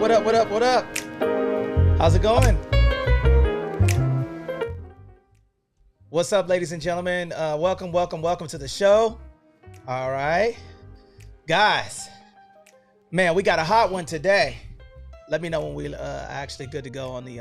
up? How's it going? What's up, ladies and gentlemen? Welcome to the show. All right. Guys, man, we got a hot one today. Let me know when we actually good to go on the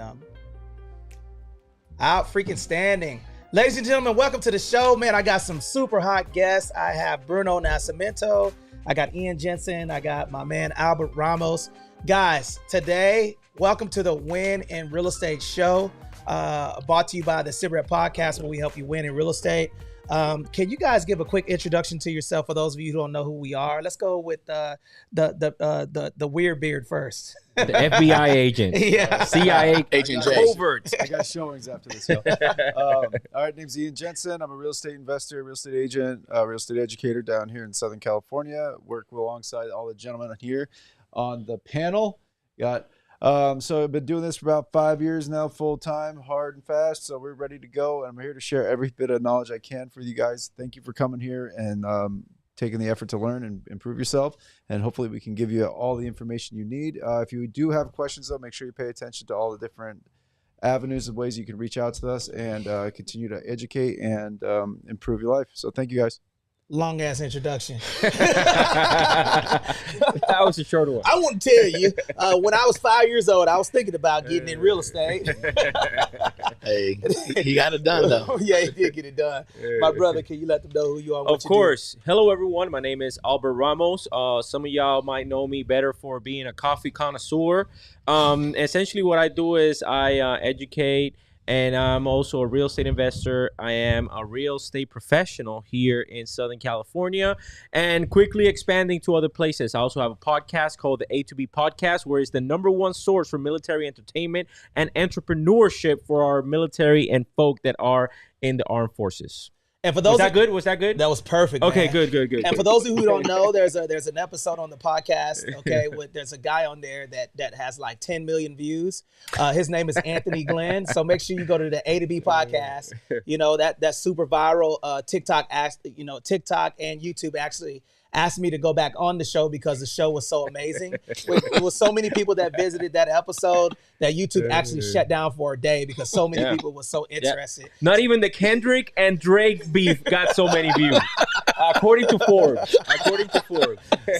out freaking standing. Ladies and gentlemen, welcome to the show. Man, I got some super hot guests. I have Bruno Nascimento. I got Ian Jensen. I got my man Albert Ramos. Guys, today, welcome to the Win in Real Estate show, brought to you by the Cigarette Podcast, where we help you win in real estate. Can you guys give a quick introduction to yourself for those of you who don't know who we are? Let's go with the weird beard first. The FBI agent. Yeah. CIA agent covert. I got showings after this show. All right, name's Ian Jensen. I'm a real estate investor, real estate agent, real estate educator down here in Southern California. Work alongside all the gentlemen here on the panel. So I've been doing this for about 5 years now, full time, hard and fast. So we're ready to go. And I'm here to share every bit of knowledge I can for you guys. Thank you for coming here and taking the effort to learn and improve yourself. And hopefully we can give you all the information you need. If you do have questions, though, make sure you pay attention to all the different avenues and ways you can reach out to us and continue to educate and improve your life. So thank you, guys. Long ass introduction. That was a short one. I want to tell you, when I was 5 years old, I was thinking about getting in real estate. Hey, he got it done, though. Yeah, he did get it done. My brother, can you let them know who you are? Of course. Hello, everyone. My name is Albert Ramos. Some of y'all might know me better for being a coffee connoisseur. Essentially, what I do is I educate. And I'm also a real estate investor. I am a real estate professional here in Southern California and quickly expanding to other places. I also have a podcast called the A2B Podcast, where it's the #1 source for military entertainment and entrepreneurship for our military and folk that are in the armed forces. And for those Was that good? That was perfect. Okay, man. good. And for those of you who don't know, there's an episode on the podcast. Okay, there's a guy on there that has like 10 million views. His name is Anthony Glenn. So make sure you go to the A to B Podcast. You know that's super viral. TikTok and YouTube actually asked me to go back on the show because the show was so amazing. It was so many people that visited that episode that YouTube actually shut down for a day because so many people were so interested. Yeah. Not even the Kendrick and Drake beef got so many views, according to Forbes.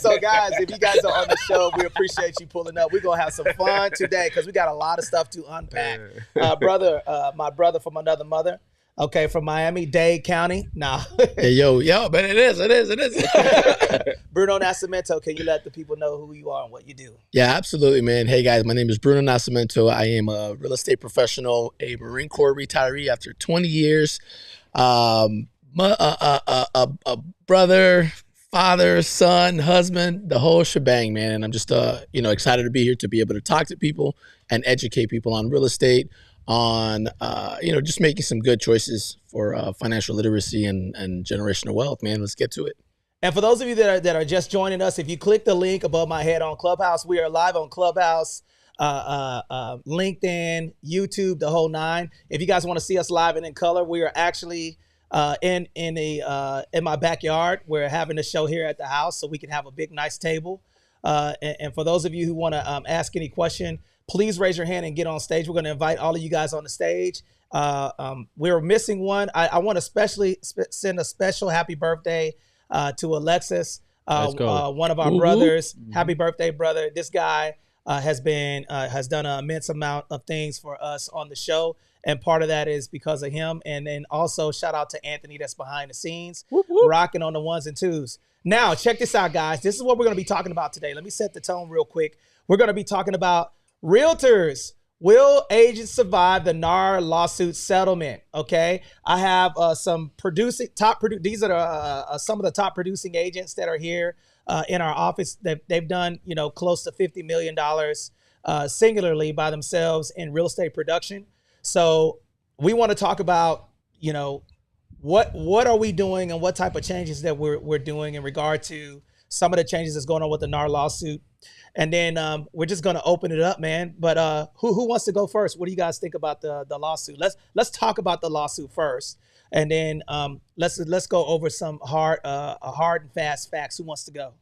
So, guys, if you guys are on the show, we appreciate you pulling up. We're going to have some fun today because we got a lot of stuff to unpack. My brother from another mother. Okay, from Miami-Dade County. Nah. Hey, yo, but it is. Bruno Nascimento, can you let the people know who you are and what you do? Yeah, absolutely, man. Hey, guys, my name is Bruno Nascimento. I am a real estate professional, a Marine Corps retiree after 20 years, a brother, father, son, husband, the whole shebang, man. And I'm just, excited to be here to be able to talk to people and educate people on real estate, on just making some good choices for financial literacy and generational wealth, man. Let's get to it. And for those of you that are just joining us, if you click the link above my head on Clubhouse, we are live on Clubhouse, LinkedIn, YouTube, the whole nine. If you guys want to see us live and in color, we are actually in my backyard. We're having a show here at the house so we can have a big, nice table. And for those of you who want to ask any question, please raise your hand and get on stage. We're going to invite all of you guys on the stage. We're missing one. I want to especially send a special happy birthday to Alexis, one of our brothers. Mm-hmm. Happy birthday, brother. This guy has done an immense amount of things for us on the show. And part of that is because of him. And then also shout out to Anthony that's behind the scenes, rocking on the ones and twos. Now, check this out, guys. This is what we're going to be talking about today. Let me set the tone real quick. We're going to be talking about realtors. Will agents survive the NAR lawsuit settlement? Okay, I have some these are some of the top producing agents that are here in our office. They've done close to $50 million singularly by themselves in real estate production. So we want to talk about what are we doing and what type of changes that we're doing in regard to some of the changes that's going on with the NAR lawsuit. And then we're just going to open it up, man. But who wants to go first? What do you guys think about the lawsuit? Let's talk about the lawsuit first, and then let's go over some hard and fast facts. Who wants to go?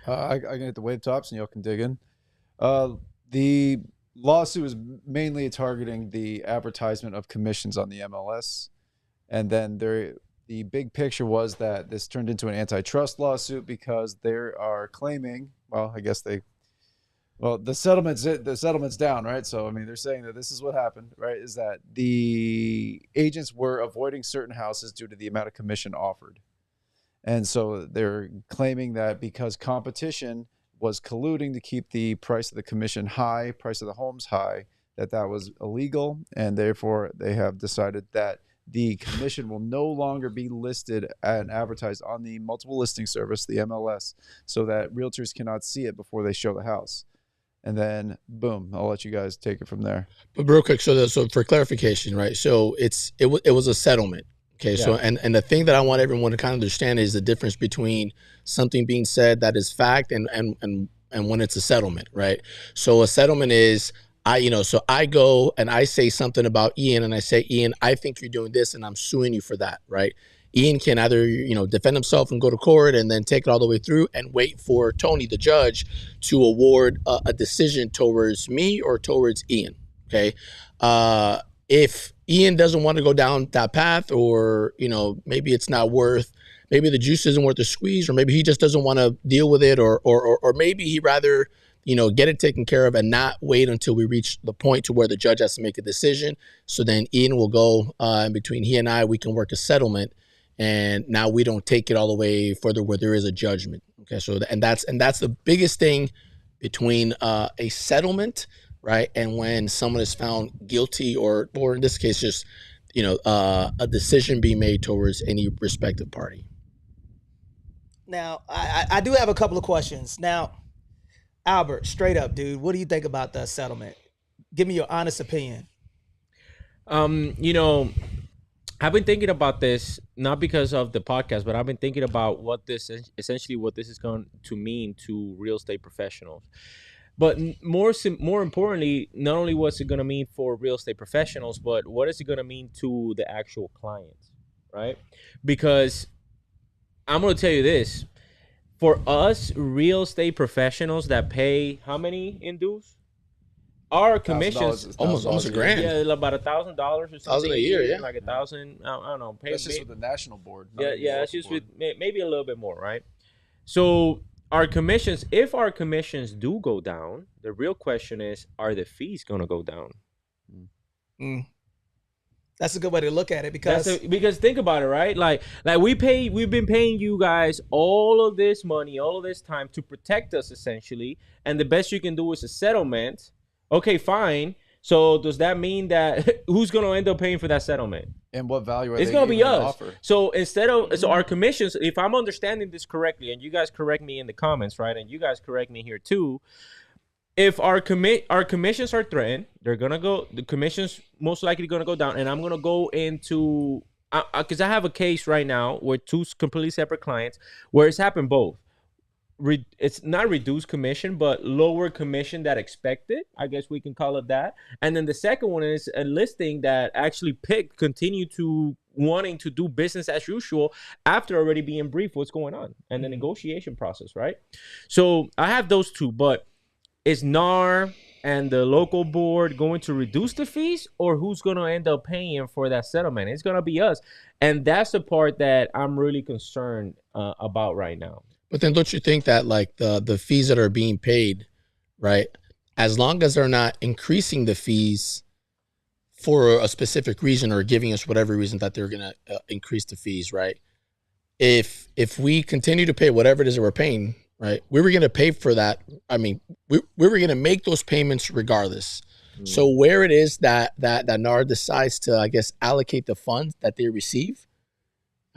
I can hit the wave tops, and y'all can dig in. The lawsuit was mainly targeting the advertisement of commissions on the MLS. And then the big picture was that this turned into an antitrust lawsuit because they are claiming, well, I guess the settlement's down, right? So I mean, they're saying that this is what happened, right? Is that the agents were avoiding certain houses due to the amount of commission offered. And so they're claiming that because competition was colluding to keep the price of the commission high, price of the homes high, that was illegal, and therefore they have decided that the commission will no longer be listed and advertised on the multiple listing service, the MLS, so that realtors cannot see it before they show the house. And then, boom, I'll let you guys take it from there. But real quick, so for clarification, right? So it was a settlement. Okay, yeah. So and the thing that I want everyone to kind of understand is the difference between something being said that is fact and when it's a settlement, right? So a settlement is so I go and I say something about Ian and I say, Ian, I think you're doing this and I'm suing you for that, right? Ian can either, defend himself and go to court and then take it all the way through and wait for Tony, the judge, to award a decision towards me or towards Ian, okay? If Ian doesn't want to go down that path, or, maybe it's not worth, maybe the juice isn't worth the squeeze, or maybe he just doesn't want to deal with it, or maybe he'd rather, get it taken care of and not wait until we reach the point to where the judge has to make a decision. So then Ian will go, in between he and I, we can work a settlement. And now we don't take it all the way further where there is a judgment. Okay. So, and that's the biggest thing between, a settlement, right, and when someone is found guilty, or in this case, just a decision being made towards any respective party. Now, I do have a couple of questions. Now, Albert, straight up, dude, what do you think about the settlement? Give me your honest opinion. I've been thinking about this not because of the podcast, but I've been thinking about what this is going to mean to real estate professionals. But more importantly, not only what's it going to mean for real estate professionals, but what is it going to mean to the actual clients, right? Because I'm going to tell you this. For us real estate professionals that pay how many in dues? Our commissions almost $1,000. Yeah, about $1,000 or something. $1,000 a year, yeah. Like 1,000. I don't know. That's just with the national board. Yeah, that's just with maybe a little bit more, right? So our commissions, if our commissions do go down, the real question is, are the fees going to go down? That's a good way to look at it, because think about it, right? Like we've been paying you guys all of this money, all of this time to protect us essentially, and the best you can do is a settlement. Okay, fine. So does that mean that who's going to end up paying for that settlement? And what value are it's going to be us. Offer? So so our commissions, if I'm understanding this correctly, and you guys correct me in the comments, right? And you guys correct me here too. If our commissions are threatened, the commissions most likely going to go down, and I'm going to go into, because I have a case right now with two completely separate clients where it's happened both. It's not reduced commission, but lower commission than expected. I guess we can call it that. And then the second one is a listing that actually continue to wanting to do business as usual after already being briefed what's going on and the negotiation process, right? So I have those two, but is NAR and the local board going to reduce the fees, or who's going to end up paying for that settlement? It's going to be us. And that's the part that I'm really concerned about right now. But then don't you think that like the fees that are being paid, right, as long as they're not increasing the fees for a specific reason or giving us whatever reason that they're going to increase the fees, right? If we continue to pay whatever it is that we're paying, right, we were going to pay for that. I mean, we were going to make those payments regardless. So where it is that NAR decides to, I guess, allocate the funds that they receive,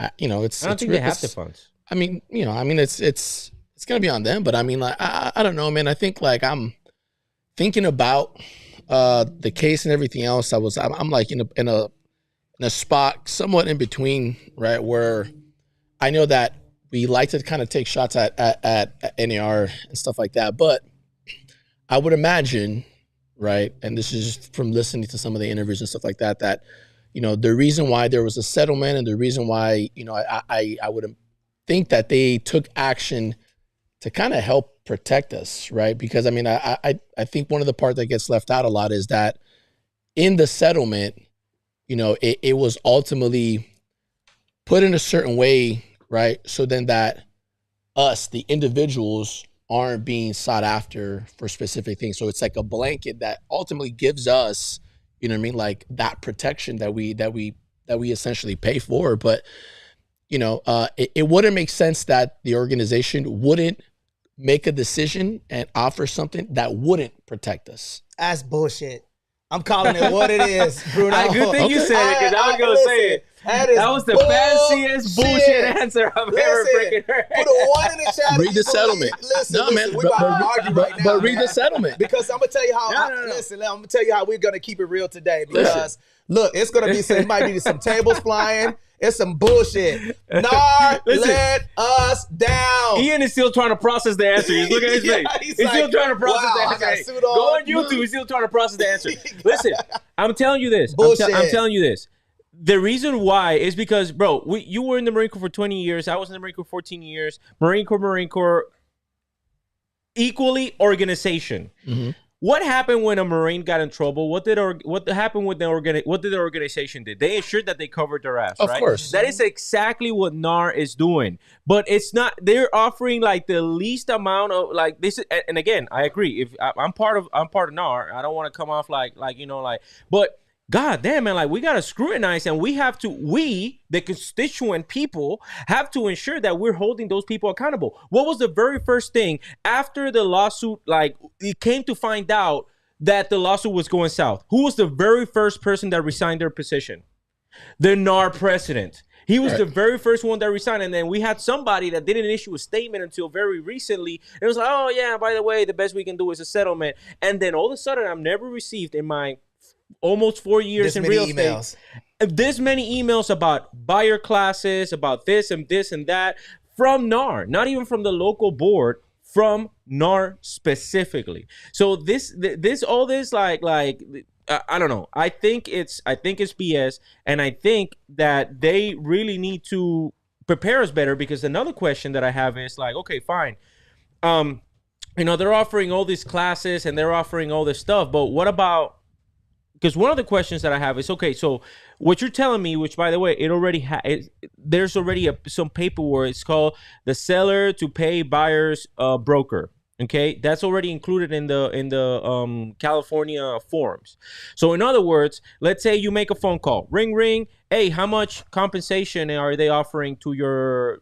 I don't think they have the funds. I mean, it's going to be on them, but I mean, like, I don't know, man. I think like I'm thinking about the case and everything else. I'm like in a spot somewhat in between, right, where I know that we like to kind of take shots at NAR and stuff like that, but I would imagine, right, and this is just from listening to some of the interviews and stuff like that, that the reason why there was a settlement and the reason why I would think that they took action to kind of help protect us, right? Because I mean, I think one of the part that gets left out a lot is that in the settlement, you know, it was ultimately put in a certain way, right? So then that us, the individuals, aren't being sought after for specific things. So it's like a blanket that ultimately gives us, you know what I mean, like that protection that we essentially pay for. But you know, it wouldn't make sense that the organization wouldn't make a decision and offer something that wouldn't protect us. That's bullshit. I'm calling it what it is, Bruno. Good thing you said it, because I was going to say it. That was the fanciest bullshit answer I've ever freaking heard. Put a 1 in the chat. Read the settlement. Listen, we're about to argue right now. But read the settlement. Because I'm going to tell you how, listen, I'm going to tell you how we're going to keep it real today. Because, look, it's going to be some, it might be some tables flying. It's some bullshit. NAR let us down. Ian is still trying to process the answer. He's looking at his face. He's like, still trying to process the answer. Go on YouTube. He's still trying to process the answer. Listen, I'm telling you this. I'm telling you this. The reason why is because, bro, you were in the Marine Corps for 20 years. I was in the Marine Corps 14 years. Marine Corps, equally organization. Mm-hmm. What happened when a Marine got in trouble? What happened with what did the organization did? They ensured that they covered their ass, right? Of course. That is exactly what NAR is doing. But it's not, they're offering like the least amount of like this. And again, I agree. If I'm part of NAR, I don't want to come off like, but God damn, man, like we got to scrutinize, and we, the constituent people, have to ensure that we're holding those people accountable. What was the very first thing after the lawsuit, like it came to find out that the lawsuit was going south? Who was the very first person that resigned their position? The NAR president. He was the very first one that resigned. And then we had somebody that didn't issue a statement until very recently. It was like, oh yeah, by the way, the best we can do is a settlement. And then all of a sudden, I've never received in my almost 4 years in real estate this many emails about buyer classes, about this and that from NAR, not even from the local board, from NAR specifically. So this all this like I don't know. I think it's BS, and I think that they really need to prepare us better, because another question that I have is like, okay, fine. You know, they're offering all these classes and they're offering all this stuff, but what about, because one of the questions that I have is, okay, so what you're telling me, which by the way, it already there's already some paperwork. It's called the seller to pay buyer's broker. Okay, that's already included in the California forms. So in other words, let's say you make a phone call, ring, hey, how much compensation are they offering to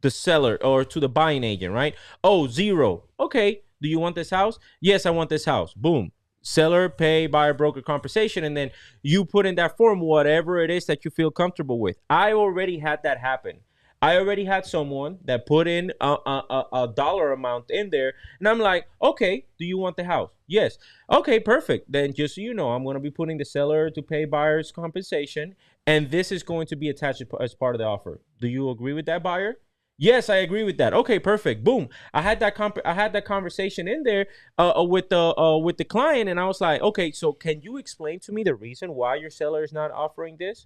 the seller or to the buying agent, right? Oh, 0. Okay, do you want this house? Yes, I want this house. Boom. Seller, pay, buyer, broker compensation, and then you put in that form whatever it is that you feel comfortable with. I already had that happen. I already had someone that put in a dollar amount in there, and I'm like, okay, do you want the house? Yes. Okay, perfect. Then just so you know, I'm going to be putting the seller to pay buyer's compensation, and this is going to be attached as part of the offer. Do you agree with that, buyer? Yes, I agree with that. Okay, perfect. Boom. I had that conversation in there with the client, and I was like, okay, so can you explain to me the reason why your seller is not offering this?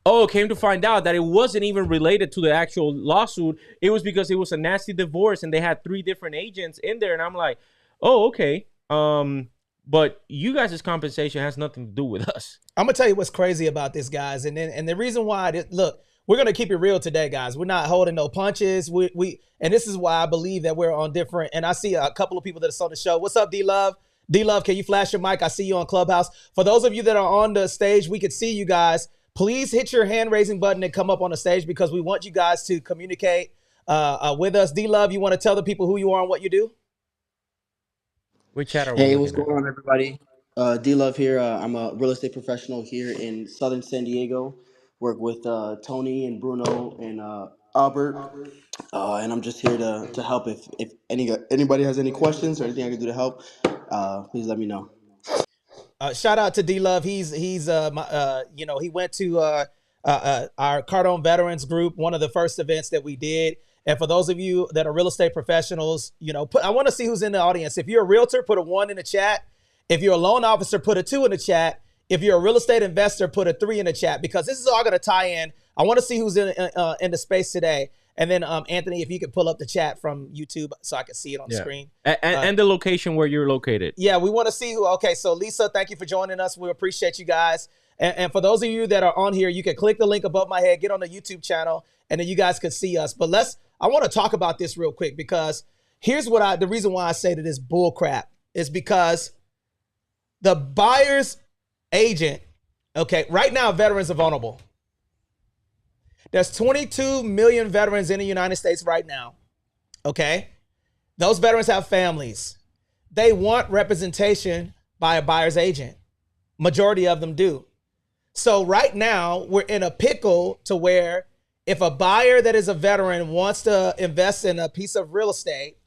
Oh, came to find out that it wasn't even related to the actual lawsuit. It was because it was a nasty divorce, and they had 3 different agents in there, and I'm like, oh, okay. But you guys' compensation has nothing to do with us. I'm gonna tell you what's crazy about this, guys, and the reason why. Look. We're going to keep it real today, guys. We're not holding no punches. And this is why I believe that we're on different. And I see a couple of people that are on the show. What's up, D-Love? D-Love, can you flash your mic? I see you on Clubhouse. For those of you that are on the stage, we could see you guys. Please hit your hand raising button and come up on the stage, because we want you guys to communicate with us. D-Love, you want to tell the people who you are and what you do? Which chat are we Hey, what's going on, everybody? D-Love here. I'm a real estate professional here in Southern San Diego. Work with Tony and Bruno and Albert. And I'm just here to help. If anybody has any questions or anything I can do to help, please let me know. Shout out to D-Love. He went to our Cardone Veterans Group, one of the first events that we did. And for those of you that are real estate professionals, I want to see who's in the audience. If you're a realtor, put a 1 in the chat. If you're a loan officer, put a 2 in the chat. If you're a real estate investor, put a 3 in the chat, because this is all going to tie in. I want to see who's in the space today. And then Anthony, if you could pull up the chat from YouTube so I can see it on the screen. And the location where you're located. Yeah, we want to see who. Okay, so Lisa, thank you for joining us. We appreciate you guys. And for those of you that are on here, you can click the link above my head, get on the YouTube channel, and then you guys can see us. But I want to talk about this real quick, because here's the reason why I say that it's bull crap is because the buyer's agent, okay, right now veterans are vulnerable. There's 22 million veterans in the United States right now, okay? Those veterans have families. They want representation by a buyer's agent. Majority of them do. So right now, we're in a pickle to where if a buyer that is a veteran wants to invest in a piece of real estate,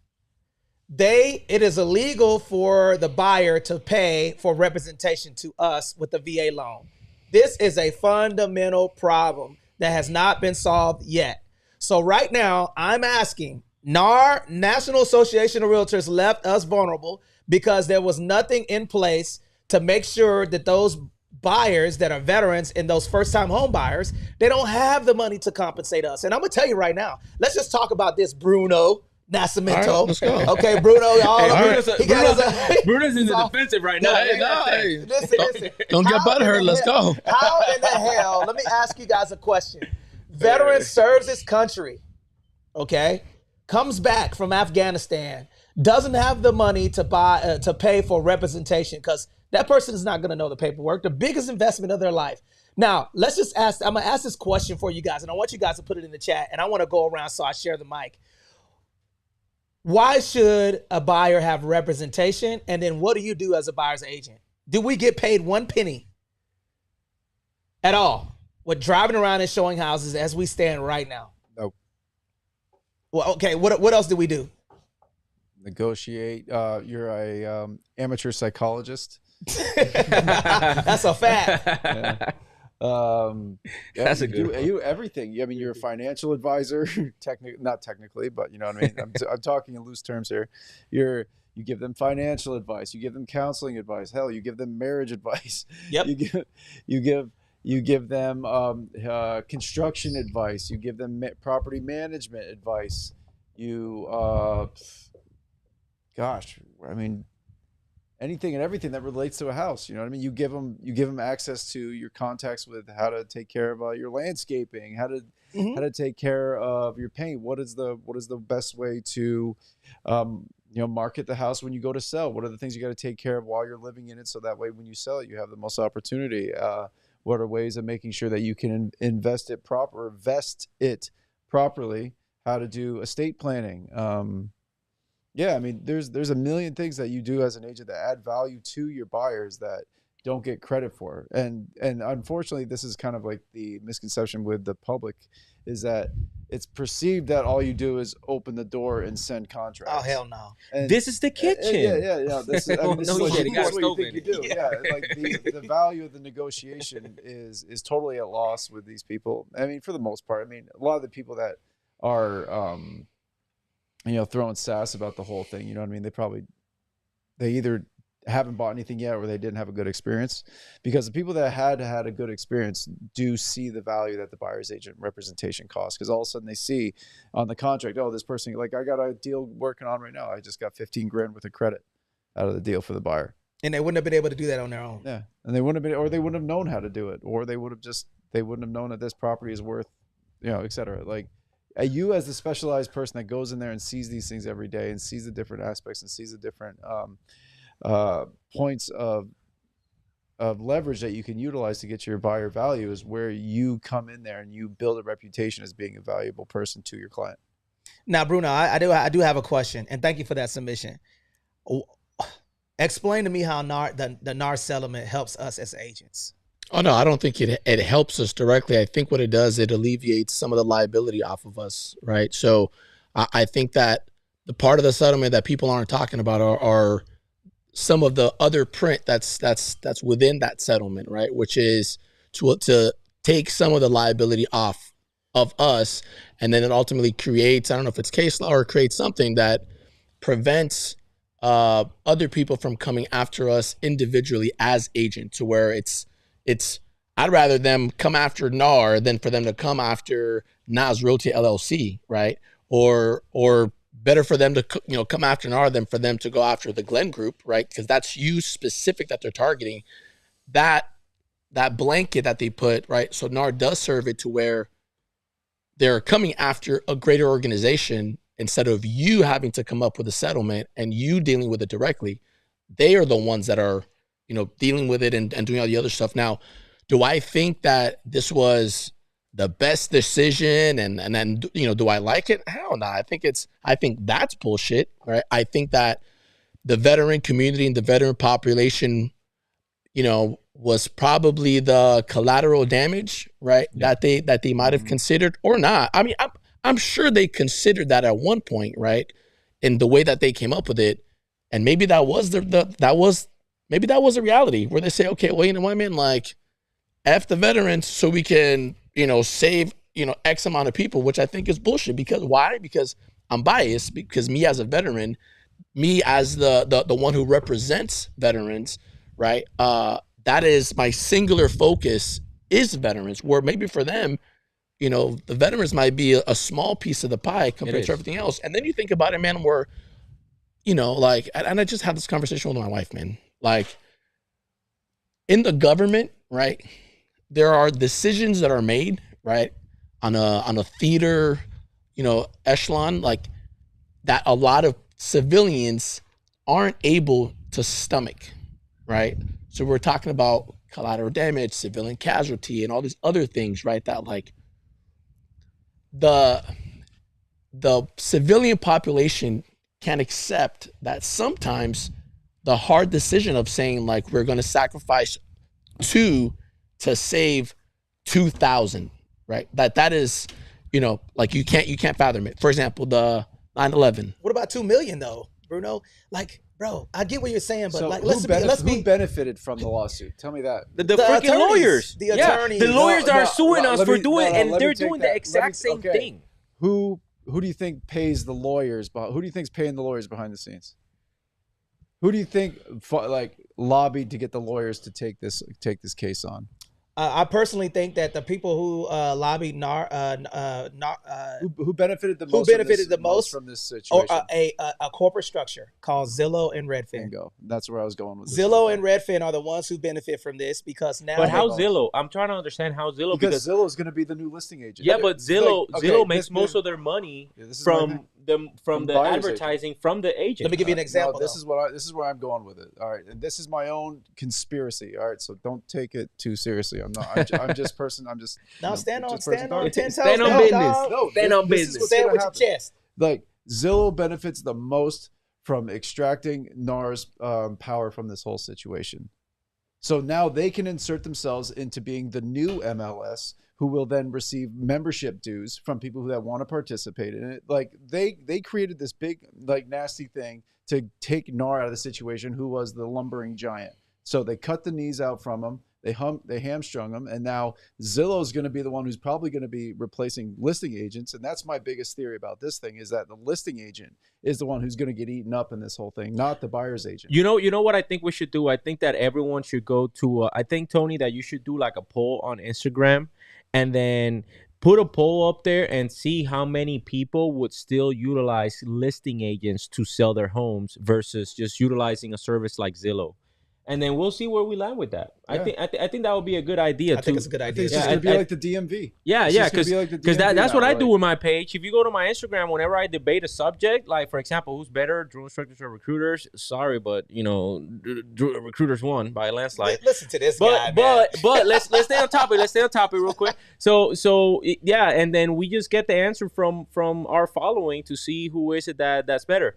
it is illegal for the buyer to pay for representation to us with the VA loan. This is a fundamental problem that has not been solved yet. So right now, I'm asking, NAR, National Association of Realtors, left us vulnerable because there was nothing in place to make sure that those buyers that are veterans and those first-time home buyers, they don't have the money to compensate us. And I'm gonna tell you right now, let's just talk about this, Bruno Nascimento. All right, let's go. Okay, Bruno. Bruno's in the defensive right now. Listen. Don't get butthurt. Let's go. How in the hell? Let me ask you guys a question. Veteran serves his country, okay? Comes back from Afghanistan, doesn't have the money to pay for representation because that person is not going to know the paperwork, the biggest investment of their life. Now, let's just ask, I'm going to ask this question for you guys, and I want you guys to put it in the chat, and I want to go around so I share the mic. Why should a buyer have representation? And then what do you do as a buyer's agent? Do we get paid one penny at all with driving around and showing houses as we stand right now? Nope. Well, okay, what else do we do? Negotiate. You're a amateur psychologist. That's a fact. That's a good one. You everything. I mean, you're a financial advisor, not technically, but you know what I mean. I'm talking in loose terms here. You give them financial advice. You give them counseling advice. Hell, you give them marriage advice. Yep. You give them construction advice. You give them property management advice. Gosh, I mean, anything and everything that relates to a house, you know what I mean? You give them access to your contacts with how to take care of your landscaping, how to take care of your paint. What is the best way to market the house when you go to sell? What are the things you got to take care of while you're living in it, so that way when you sell it, you have the most opportunity? What are ways of making sure that you can vest it properly? How to do estate planning? Yeah, I mean, there's a million things that you do as an agent that add value to your buyers that don't get credit for. And unfortunately, this is kind of like the misconception with the public, is that it's perceived that all you do is open the door and send contracts. Oh, hell no. And, this is the kitchen. Yeah. This is what you think you do. Yeah. Like the value of the negotiation is totally at loss with these people. I mean, for the most part. I mean, a lot of the people that are throwing sass about the whole thing, you know what I mean? They either haven't bought anything yet or they didn't have a good experience, because the people that had a good experience do see the value that the buyer's agent representation costs, because all of a sudden they see on the contract, oh, this person, like, I got a deal working on right now. I just got 15 grand worth of credit out of the deal for the buyer. And they wouldn't have been able to do that on their own. Yeah. And they wouldn't have known how to do it, or they wouldn't have known that this property is worth, et cetera. Like, you as the specialized person that goes in there and sees these things every day and sees the different aspects and sees the different points of leverage that you can utilize to get your buyer value, is where you come in there and you build a reputation as being a valuable person to your client. Now, Bruno, I do have a question, and thank you for that submission. Explain to me how the NAR settlement helps us as agents. Oh, no, I don't think it helps us directly. I think what it does, it alleviates some of the liability off of us, right? So I think that the part of the settlement that people aren't talking about are some of the other print that's within that settlement, right? Which is to take some of the liability off of us, and then it ultimately creates, I don't know if it's case law or creates something that prevents other people from coming after us individually as agent, to where it's I'd rather them come after NAR than for them to come after Nas Realty LLC, right? Or better for them to come after NAR than for them to go after the Glenn Group, right? Because that's you specific that they're targeting. That blanket that they put, right? So NAR does serve it to where they're coming after a greater organization instead of you having to come up with a settlement and you dealing with it directly. They are the ones that are, dealing with it and doing all the other stuff. Now, do I think that this was the best decision and then, do I like it? Hell no. I think that's bullshit, right? I think that the veteran community and the veteran population, was probably the collateral damage, right? Yeah. That they might have considered or not. I mean, I'm sure they considered that at one point, right? In the way that they came up with it. And maybe that was maybe that was a reality where they say, okay, well, you know what I mean? Like, F the veterans so we can, save, X amount of people, which I think is bullshit. Because why? Because I'm biased, because me as a veteran, me as the one who represents veterans, right? That is my singular focus is veterans, where maybe for them, the veterans might be a small piece of the pie compared to everything else. And then you think about it, man, where, like, and I just had this conversation with my wife, man. Like, in the government, right, there are decisions that are made, right, on a theater, echelon, like, that a lot of civilians aren't able to stomach, right? So we're talking about collateral damage, civilian casualty, and all these other things, right? That, like, the civilian population can accept that sometimes the hard decision of saying, like, we're going to sacrifice 2 to save 2,000, right? That is, like, you can't fathom it. For example, the 9/11. What about 2 million though, Bruno? Like, bro, I get what you're saying, but, so like, who benefited from the lawsuit? Tell me that. The freaking attorneys, lawyers. the attorneys. The lawyers are suing us for doing, and let they're me take doing the that. exact same thing. Who do you think pays the lawyers? Who do you think's paying the lawyers behind the scenes? Who do you think lobbied to get the lawyers to take this case on? I personally think that the people who lobbied NAR, who benefited the most from this situation, or a corporate structure called Zillow and Redfin. Bingo. That's where I was going with this. Zillow and Redfin are the ones who benefit from this because now. But how Zillow? I'm trying to understand how Zillow, because Zillow is going to be the new listing agent. Yeah, but Zillow makes most of their money from the advertising agent. From the agent. Let me give you an example. This is where I'm going with it. All right, and this is my own conspiracy. All right, so don't take it too seriously. I'm just person. I'm just stand on 10 toes. No, stand on business. Stand with your chest. Like, Zillow benefits the most from extracting NAR's power from this whole situation. So now they can insert themselves into being the new MLS, who will then receive membership dues from people that want to participate in it. Like, they created this big, like, nasty thing to take NAR out of the situation, who was the lumbering giant. So they cut the knees out from him. They hamstrung him, and now Zillow is going to be the one who's probably going to be replacing listing agents. And that's my biggest theory about this thing, is that the listing agent is the one who's going to get eaten up in this whole thing, not the buyer's agent. You know what I think we should do? I think that everyone should go to. I think, Tony, that you should do like a poll on Instagram, and then put a poll up there and see how many people would still utilize listing agents to sell their homes versus just utilizing a service like Zillow. And then we'll see where we land with that. Yeah. I think that would be a good idea. I think it's a good idea. It's just going to be like the DMV. Yeah, because that's what I do with my page. If you go to my Instagram, whenever I debate a subject, like, for example, who's better, drone instructors or recruiters? Sorry, but recruiters won by a landslide. Listen to this guy, man. But let's stay on topic. Let's stay on topic real quick. So yeah, and then we just get the answer from our following to see who is it that's better.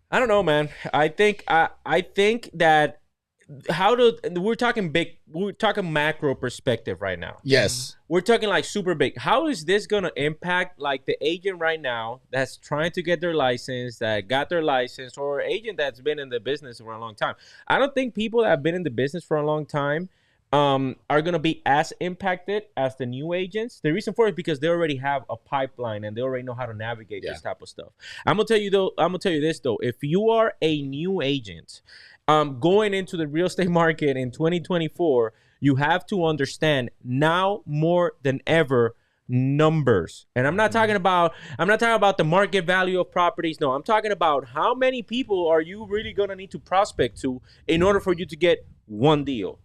I don't know, man. I think that we're talking macro perspective right now. Yes. We're talking like super big. How is this going to impact like the agent right now that's trying to get their license, that got their license, or agent that's been in the business for a long time? I don't think people that have been in the business for a long time are going to be as impacted as the new agents. The reason for it is because they already have a pipeline and they already know how to navigate this type of stuff. I'm going to tell you this though. If you are a new agent going into the real estate market in 2024, You have to understand now more than ever numbers. And I'm not talking about the market value of properties. No, I'm talking about how many people are you really going to need to prospect to in order for you to get one deal.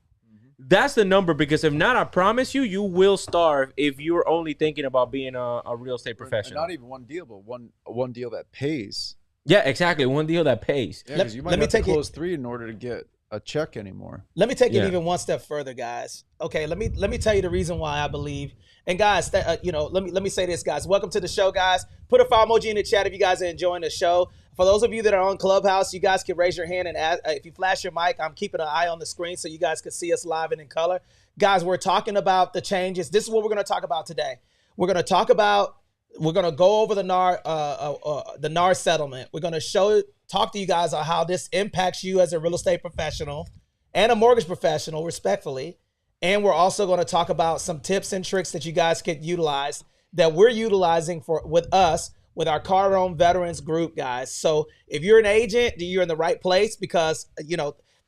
That's the number, because if not, I promise you, you will starve if you're only thinking about being a real estate professional. Not even one deal, but one deal that pays. Yeah, exactly. One deal that pays. Yeah, because you might have to close 3 in order to get a check anymore. Let me take it even one step further, guys. Okay, let me tell you the reason why I believe. And guys, let me say this, guys. Welcome to the show, guys. Put a fire emoji in the chat if you guys are enjoying the show. For those of you that are on Clubhouse, you guys can raise your hand and ask, if you flash your mic, I'm keeping an eye on the screen so you guys can see us live and in color. Guys, we're talking about the changes. This is what we're going to talk about today. We're going to go over the NAR settlement. We're going to talk to you guys on how this impacts you as a real estate professional and a mortgage professional, respectfully. And we're also going to talk about some tips and tricks that you guys can utilize, that we're utilizing with our Car Own Veterans group, guys. So if you're an agent, you're in the right place, because,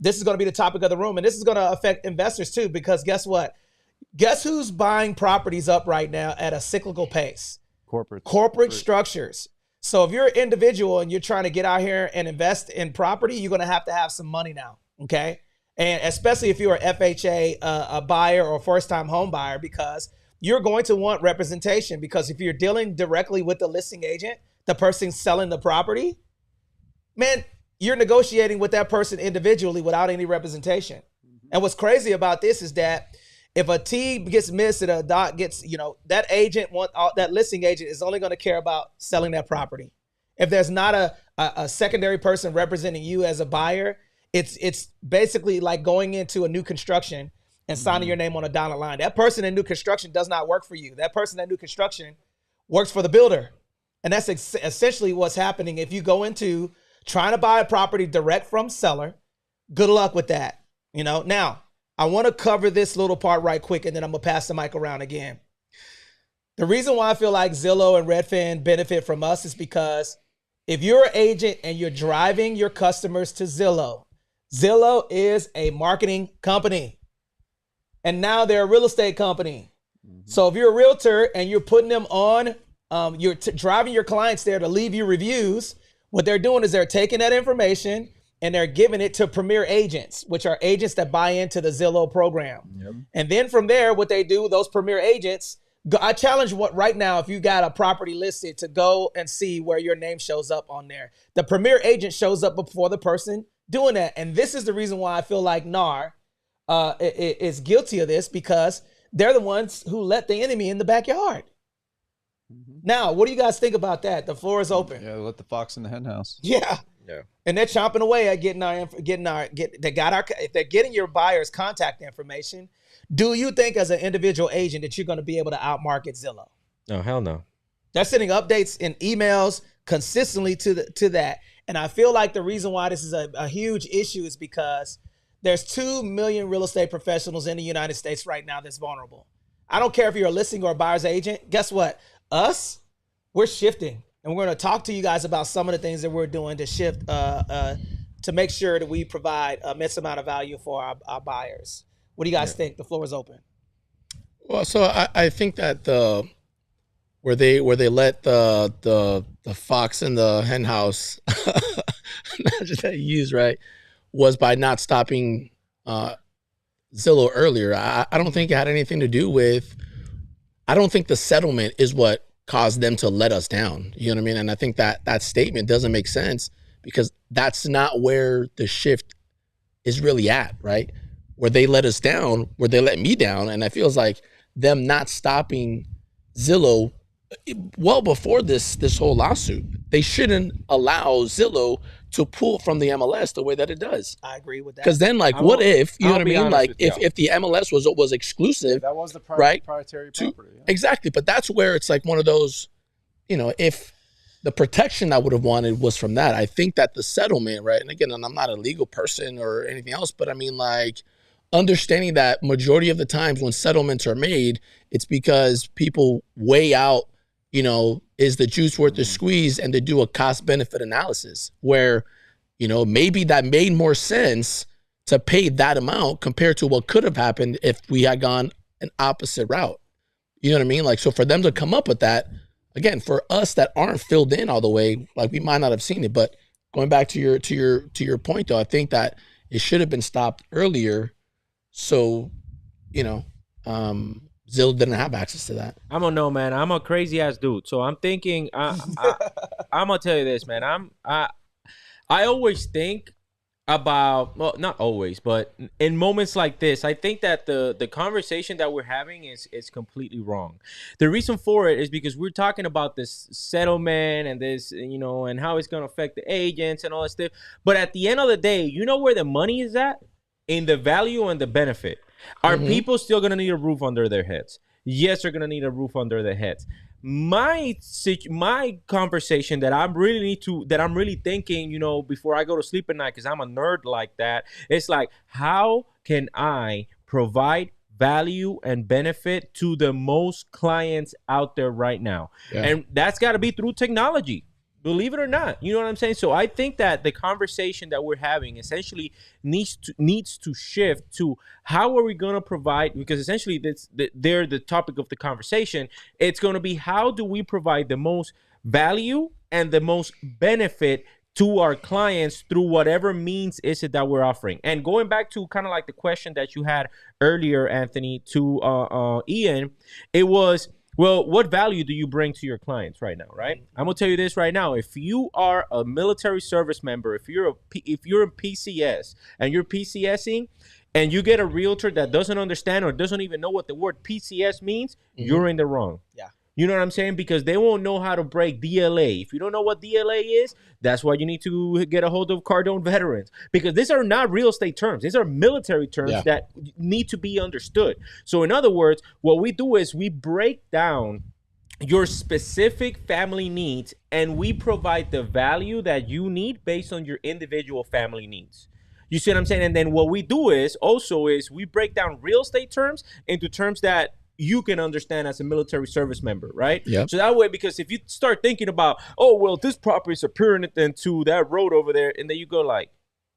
this is going to be the topic of the room. And this is going to affect investors too, because guess what? Guess who's buying properties up right now at a cyclical pace? Corporate structures. So if you're an individual and you're trying to get out here and invest in property, you're going to have some money now. Okay. And especially if you're an FHA, a buyer or first-time home buyer, because you're going to want representation, because if you're dealing directly with the listing agent, the person selling the property, man, you're negotiating with that person individually without any representation. And what's crazy about this is that if a T gets missed and a dot gets, that listing agent is only going to care about selling that property. If there's not a secondary person representing you as a buyer, it's basically like going into a new construction and signing your name on a dotted line. That person in new construction does not work for you. That person in new construction works for the builder. And that's essentially what's happening. If you go into trying to buy a property direct from seller, good luck with that. Now, I want to cover this little part right quick, and then I'm going to pass the mic around again. The reason why I feel like Zillow and Redfin benefit from us is because if you're an agent and you're driving your customers to Zillow, Zillow is a marketing company. And now they're a real estate company. So if you're a realtor and you're putting them on, you're driving your clients there to leave you reviews, what they're doing is they're taking that information and they're giving it to premier agents, which are agents that buy into the Zillow program. Yep. And then from there, what they do, those premier agents, I challenge right now, if you got a property listed, to go and see where your name shows up on there. The premier agent shows up before the person doing that. And this is the reason why I feel like NAR is guilty of this, because they're the ones who let the enemy in the backyard. Now, what do you guys think about that? The floor is open. Yeah, let the fox in the hen house. Yeah. And they're chomping away at if they're getting your buyer's contact information. Do you think as an individual agent that you're going to be able to outmarket Zillow? No, hell no. They're sending updates and emails consistently to that. And I feel like the reason why this is a huge issue is because there's 2 million real estate professionals in the United States right now that's vulnerable. I don't care if you're a listing or a buyer's agent. Guess what? We're shifting. And we're going to talk to you guys about some of the things that we're doing to shift, to make sure that we provide a immense amount of value for our buyers. What do you guys think? The floor is open. Well, so I think that where they let the fox in the hen house, not just that you use, right, was by not stopping Zillow earlier. I don't think it had anything to do with, I don't think the settlement is what caused them to let us down. You know what I mean? And I think that statement doesn't make sense, because that's not where the shift is really at, right? Where they let us down, where they let me down. And it feels like them not stopping Zillow well before this whole lawsuit. They shouldn't allow Zillow to pull from the MLS the way that it does. I agree with that. Because then, like, what if, you know what I mean? Like, if the MLS was exclusive, that was the proprietary property. Yeah. Exactly. But that's where it's like one of those, if the protection I would have wanted was from that. I think that the settlement, right? And again, I'm not a legal person or anything else, but I mean, like, understanding that majority of the times when settlements are made, it's because people weigh out, is the juice worth the squeeze, and to do a cost benefit analysis where, maybe that made more sense to pay that amount compared to what could have happened if we had gone an opposite route. You know what I mean? Like, so for them to come up with that, again, for us that aren't filled in all the way, like we might not have seen it. But going back to your point, though, I think that it should have been stopped earlier. So, you know, Zillow didn't have access to that. I don't know, man. I'm a crazy ass dude, so I'm thinking. I'm gonna tell you this, man. I always think about, well, not always, but in moments like this, I think that the conversation that we're having is completely wrong. The reason for it is because we're talking about this settlement and this, you know, and how it's going to affect the agents and all that stuff. But at the end of the day, you know where the money is at? In the value and the benefit. Are people still going to need a roof under their heads? Yes, they're going to need a roof under their heads. My conversation that I'm really thinking, you know, before I go to sleep at night, because I'm a nerd like that, it's like, how can I provide value and benefit to the most clients out there right now? Yeah. And that's got to be through technology. Believe it or not, you know what I'm saying? So I think that the conversation that we're having essentially needs to shift to how are we going to provide, because essentially they're the topic of the conversation. It's going to be, how do we provide the most value and the most benefit to our clients through whatever means is it that we're offering. And going back to kind of like the question that you had earlier, Anthony, to Ian, it was, well, what value do you bring to your clients right now, right? I'm going to tell you this right now. If you are a military service member, if you're in PCS and you're PCSing and you get a realtor that doesn't understand or doesn't even know what the word PCS means, you're in the wrong. Yeah. You know what I'm saying? Because they won't know how to break DLA. If you don't know what DLA is, that's why you need to get a hold of Cardone veterans. Because these are not real estate terms. These are military terms that need to be understood. So in other words, what we do is we break down your specific family needs and we provide the value that you need based on your individual family needs. You see what I'm saying? And then what we do is we break down real estate terms into terms that you can understand as a military service member, right? Yeah. So that way, because if you start thinking about, oh, well, this property is appearing into that road over there, and then you go like,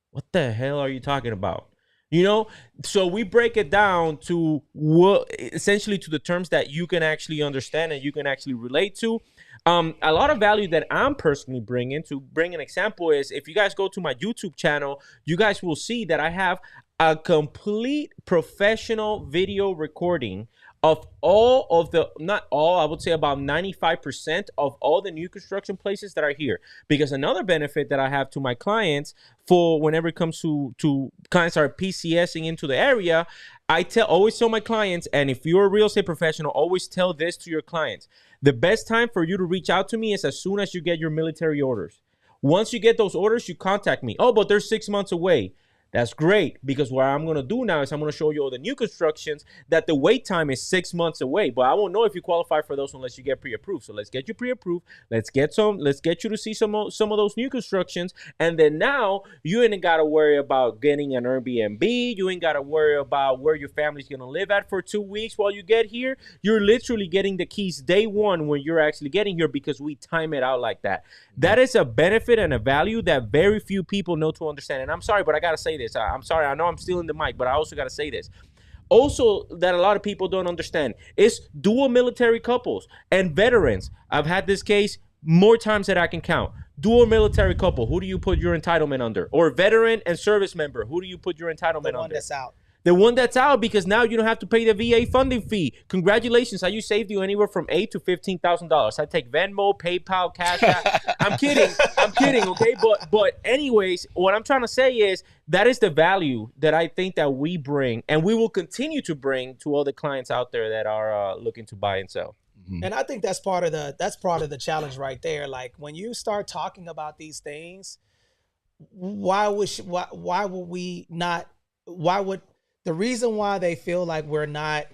what the hell are you talking about? You know, so we break it down to what, essentially to the terms that you can actually understand and you can actually relate to. A lot of value that I'm personally bringing, to bring an example, is if you guys go to my YouTube channel, you guys will see that I have a complete professional video recording of all of the, not all, I would say about 95% of all the new construction places that are here. Because another benefit that I have to my clients, for whenever it comes to clients are PCSing into the area, I always tell my clients, and if you're a real estate professional, always tell this to your clients. The best time for you to reach out to me is as soon as you get your military orders. Once you get those orders, you contact me. Oh, but they're 6 months away. That's great, because what I'm going to do now is I'm going to show you all the new constructions that the wait time is 6 months away. But I won't know if you qualify for those unless you get pre-approved. So let's get you pre-approved. Let's get you to see some of those new constructions. And then now you ain't got to worry about getting an Airbnb. You ain't got to worry about where your family's going to live at for 2 weeks while you get here. You're literally getting the keys day one when you're actually getting here, because we time it out like that. That is a benefit and a value that very few people know to understand. And I'm sorry, but I got to say this. I'm sorry. I know I'm stealing the mic, but I also got to say this. Also, that a lot of people don't understand is dual military couples and veterans. I've had this case more times than I can count. Dual military couple, who do you put your entitlement under? Or veteran and service member, who do you put your entitlement under? The one that's out. The one that's out, because now you don't have to pay the VA funding fee. Congratulations. I saved you anywhere from $8,000 to $15,000. I take Venmo, PayPal, Cash App. I'm kidding, okay? But anyways, what I'm trying to say is that is the value that I think that we bring, and we will continue to bring to all the clients out there that are looking to buy and sell. And I think that's part of the challenge right there. Like, when you start talking about these things, why would the reason why they feel like we're not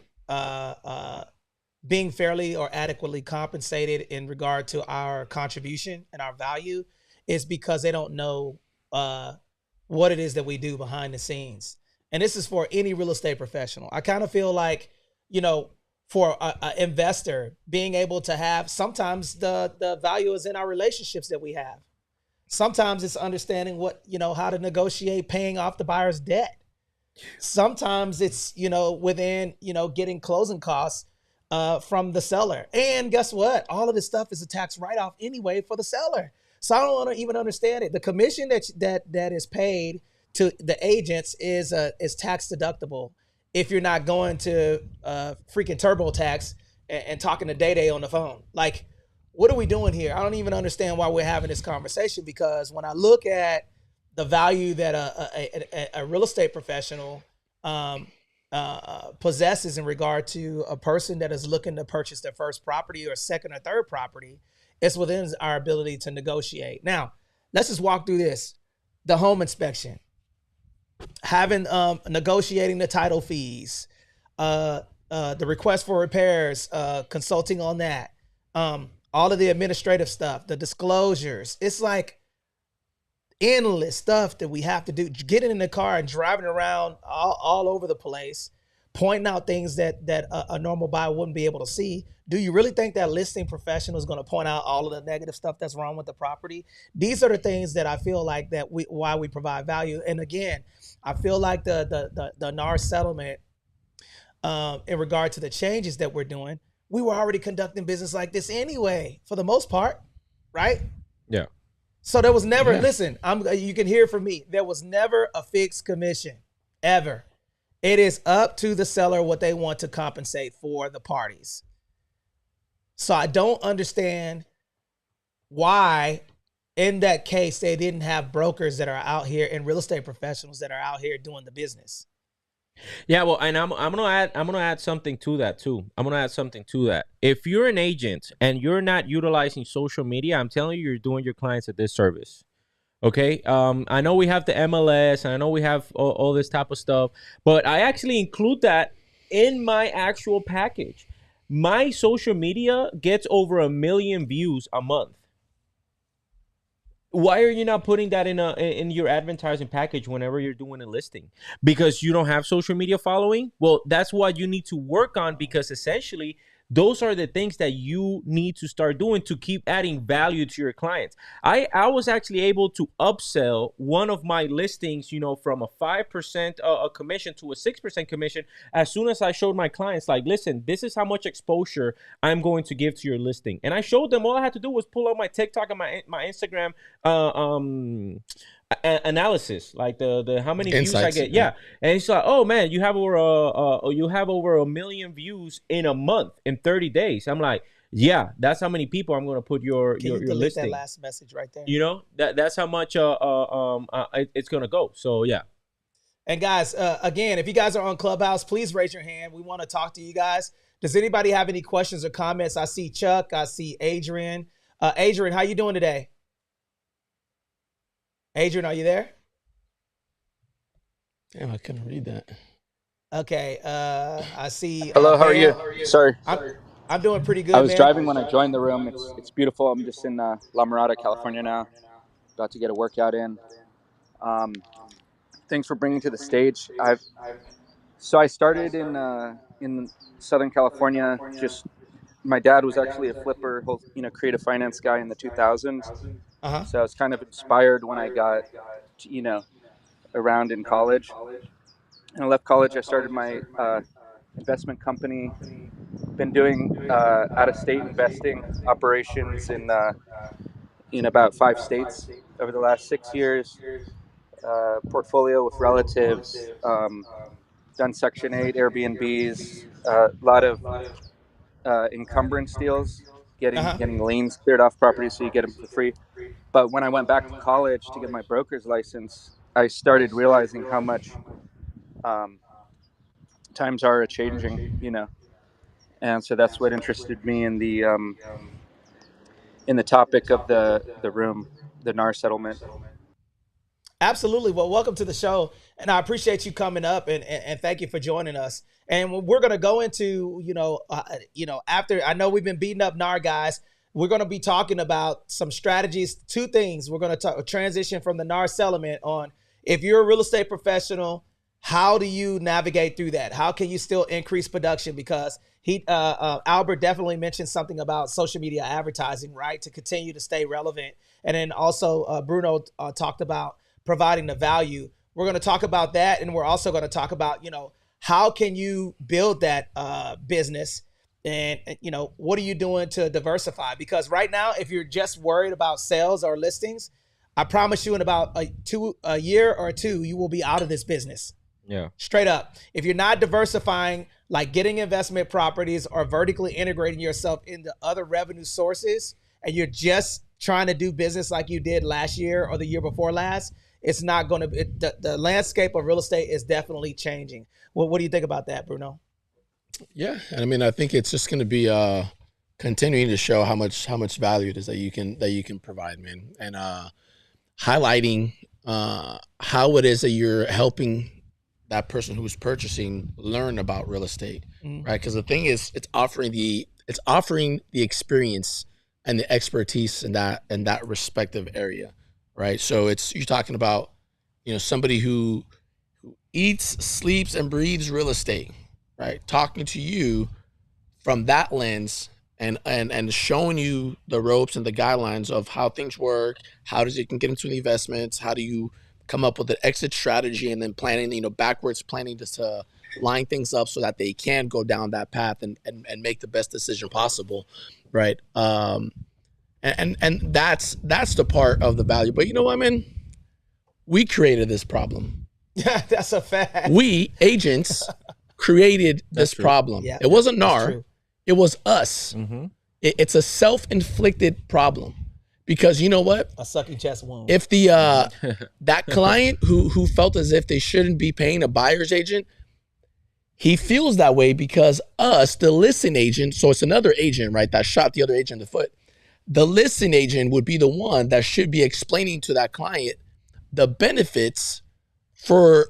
being fairly or adequately compensated in regard to our contribution and our value is because they don't know what it is that we do behind the scenes. And this is for any real estate professional. I kind of feel like, you know, for an investor, being able to have, sometimes the value is in our relationships that we have. Sometimes it's understanding how to negotiate paying off the buyer's debt. Sometimes it's, within, getting closing costs from the seller. And guess what? All of this stuff is a tax write-off anyway for the seller. So I don't want to even understand it. The commission that is paid to the agents is tax deductible if you're not going to freaking TurboTax and talking to Day on the phone. Like, what are we doing here? I don't even understand why we're having this conversation, because when I look at the value that a real estate professional possesses in regard to a person that is looking to purchase their first property or second or third property, it's within our ability to negotiate. Now, let's just walk through this. The home inspection, having negotiating the title fees, the request for repairs, consulting on that, all of the administrative stuff, the disclosures. It's like endless stuff that we have to do. Getting in the car and driving around all over the place, pointing out things that a normal buyer wouldn't be able to see. Do you really think that listing professional is going to point out all of the negative stuff that's wrong with the property? These are the things that I feel like why we provide value. And again, I feel like the NAR settlement, in regard to the changes that we're doing, we were already conducting business like this anyway, for the most part, right? Yeah. So there was never, listen, you can hear from me, there was never a fixed commission, ever. It is up to the seller what they want to compensate for the parties. So I don't understand why, in that case, they didn't have brokers that are out here and real estate professionals that are out here doing the business. Yeah, well, and I'm gonna add something to that too. I'm gonna add something to that. If you're an agent and you're not utilizing social media, I'm telling you, you're doing your clients a disservice. Okay. I know we have the MLS, and I know we have all this type of stuff, but I actually include that in my actual package. My social media gets over 1 million views a month. Why are you not putting that in your advertising package whenever you're doing a listing? Because you don't have social media following? Well, that's what you need to work on, because essentially those are the things that you need to start doing to keep adding value to your clients. I was actually able to upsell one of my listings, from a 5% commission to a 6% commission as soon as I showed my clients, like, listen, this is how much exposure I'm going to give to your listing. And I showed them, all I had to do was pull up my TikTok and my Instagram analysis, like the how many Insights, views I get. Yeah. And it's like, oh man, you have over 1 million views in a month, in 30 days. I'm like, yeah, that's how many people I'm going to put your delete listing. that last message right there? That's how much it's going to go. So yeah. And guys, again, if you guys are on Clubhouse, please raise your hand. We want to talk to you guys. Does anybody have any questions or comments? I see Chuck. I see Adrian. Adrian, how you doing today? Adrian, are you there? Damn, I couldn't read that. Okay. I see. Hello, how are you? Sorry. I'm doing pretty good, I was man. driving when I joined the room. It's beautiful. I'm just in La Mirada, California now. About to get a workout in. Thanks for bringing to the stage. I started in Southern California. Just my dad was actually a flipper, creative finance guy in the 2000s. So I was kind of inspired when I got, around in college. And I left college. I started my investment company. Been doing out-of-state investing operations in about 5 states over the last 6 years. Portfolio with relatives. Done Section 8 Airbnbs. A lot of encumbrance deals, getting liens cleared off properties so you get them for free. But when I went back to college to get my broker's license, I started realizing how much times are changing, and so that's what interested me in the topic of the room, the NAR settlement. Absolutely. Well, welcome to the show, and I appreciate you coming up, and thank you for joining us. And we're going to go into, after, I know we've been beating up NAR guys, we're going to be talking about some strategies, 2 things. We're going to transition from the NAR settlement on, if you're a real estate professional, how do you navigate through that? How can you still increase production? Because Albert definitely mentioned something about social media advertising, right? To continue to stay relevant. And then also Bruno talked about providing the value. we're going to talk about that, and we're also going to talk about, how can you build that business, and what are you doing to diversify? Because right now, if you're just worried about sales or listings, I promise you, in about a year or two, you will be out of this business. Yeah. Straight up. If you're not diversifying, like getting investment properties or vertically integrating yourself into other revenue sources, and you're just trying to do business like you did last year or the year before last, it's not going to be, the landscape of real estate is definitely changing. Well, what do you think about that, Bruno? Yeah, and I mean, I think it's just going to be continuing to show how much value it is that you can provide, man, and highlighting how it is that you're helping that person who's purchasing learn about real estate, right? Because the thing is, it's offering the experience and the expertise in that respective area, right? So you're talking about, somebody who eats, sleeps, and breathes real estate, right? Talking to you from that lens and showing you the ropes and the guidelines of how things work, how does it can get into the investments, how do you come up with an exit strategy, and then planning, backwards planning to line things up so that they can go down that path and make the best decision possible, right? And that's the part of the value. But you know what, man? We created this problem. Yeah, that's a fact. We agents created this problem. Yeah, it wasn't NAR. It was us. Mm-hmm. It's a self-inflicted problem. Because you know what? A sucking chest wound. If the that client who felt as if they shouldn't be paying a buyer's agent, he feels that way because us, the listing agent, so it's another agent, right, that shot the other agent in the foot. The listing agent would be the one that should be explaining to that client the benefits for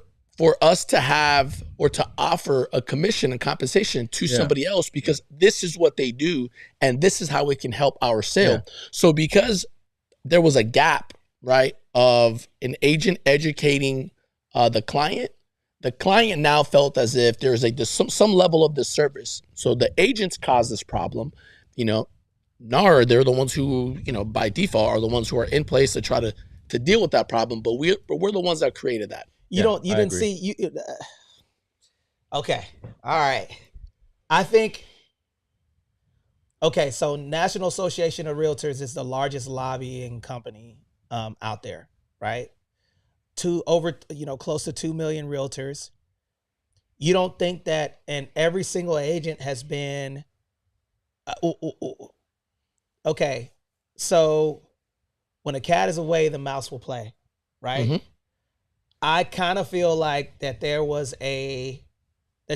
us to have or to offer a commission and compensation to somebody else, because this is what they do and this is how it can help our sale. Yeah. So because there was a gap, right, of an agent educating the client now felt as if there's some level of disservice. So the agents caused this problem. NAR, they're the ones who, by default are the ones who are in place to try to deal with that problem, but we're the ones that created that. Okay. All right. I think, so National Association of Realtors is the largest lobbying company out there, right? Close to 2 million realtors. You don't think that, and every single agent has been, okay, so when a cat is away, the mouse will play, right? Mm-hmm. I kind of feel like that there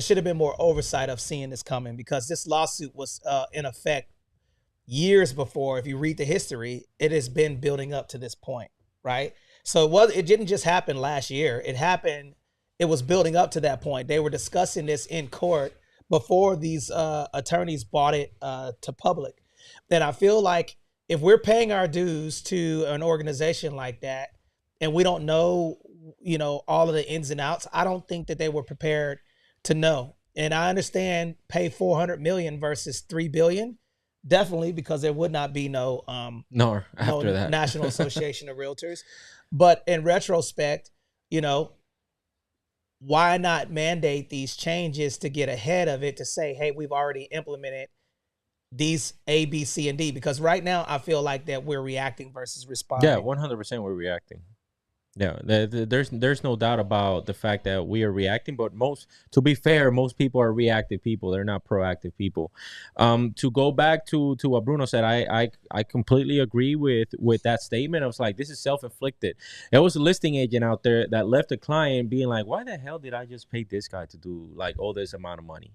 should have been more oversight of seeing this coming, because this lawsuit was in effect years before. If you read the history, it has been building up to this point, right? So it didn't just happen last year. It was building up to that point. They were discussing this in court before these attorneys brought it to public. Then I feel like if we're paying our dues to an organization like that, and we don't know, all of the ins and outs, I don't think that they were prepared to know. And I understand pay $400 million versus $3 billion, definitely, because there would not be no that National Association of Realtors. But in retrospect, why not mandate these changes to get ahead of it, to say, hey, we've already implemented these A, B, C, and D? Because right now I feel like that we're reacting versus responding. Yeah, 100% we're reacting. Yeah, there's no doubt about the fact that we are reacting, but to be fair, most people are reactive people. They're not proactive people. To go back to what Bruno said, I completely agree with that statement. I was like, this is self-inflicted. There was a listing agent out there that left a client being like, why the hell did I just pay this guy to do like all this amount of money?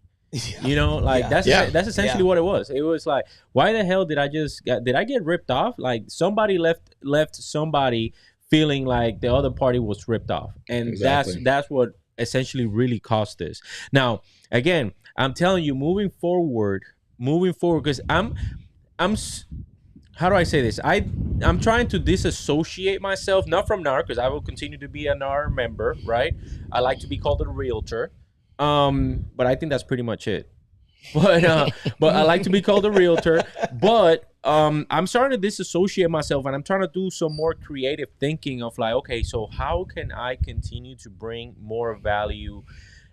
Yeah. That's essentially what it was. It was like, why the hell did I get ripped off? Like somebody left somebody feeling like the other party was ripped off, and exactly. that's what essentially really cost this. Now, again, I'm telling you, moving forward, because I'm how do I say this? I'm trying to disassociate myself, not from NAR, because I will continue to be a NAR member, right? I like to be called a realtor, but I think that's pretty much it. But I like to be called a realtor. But I'm starting to disassociate myself, and I'm trying to do some more creative thinking of like, okay, so how can I continue to bring more value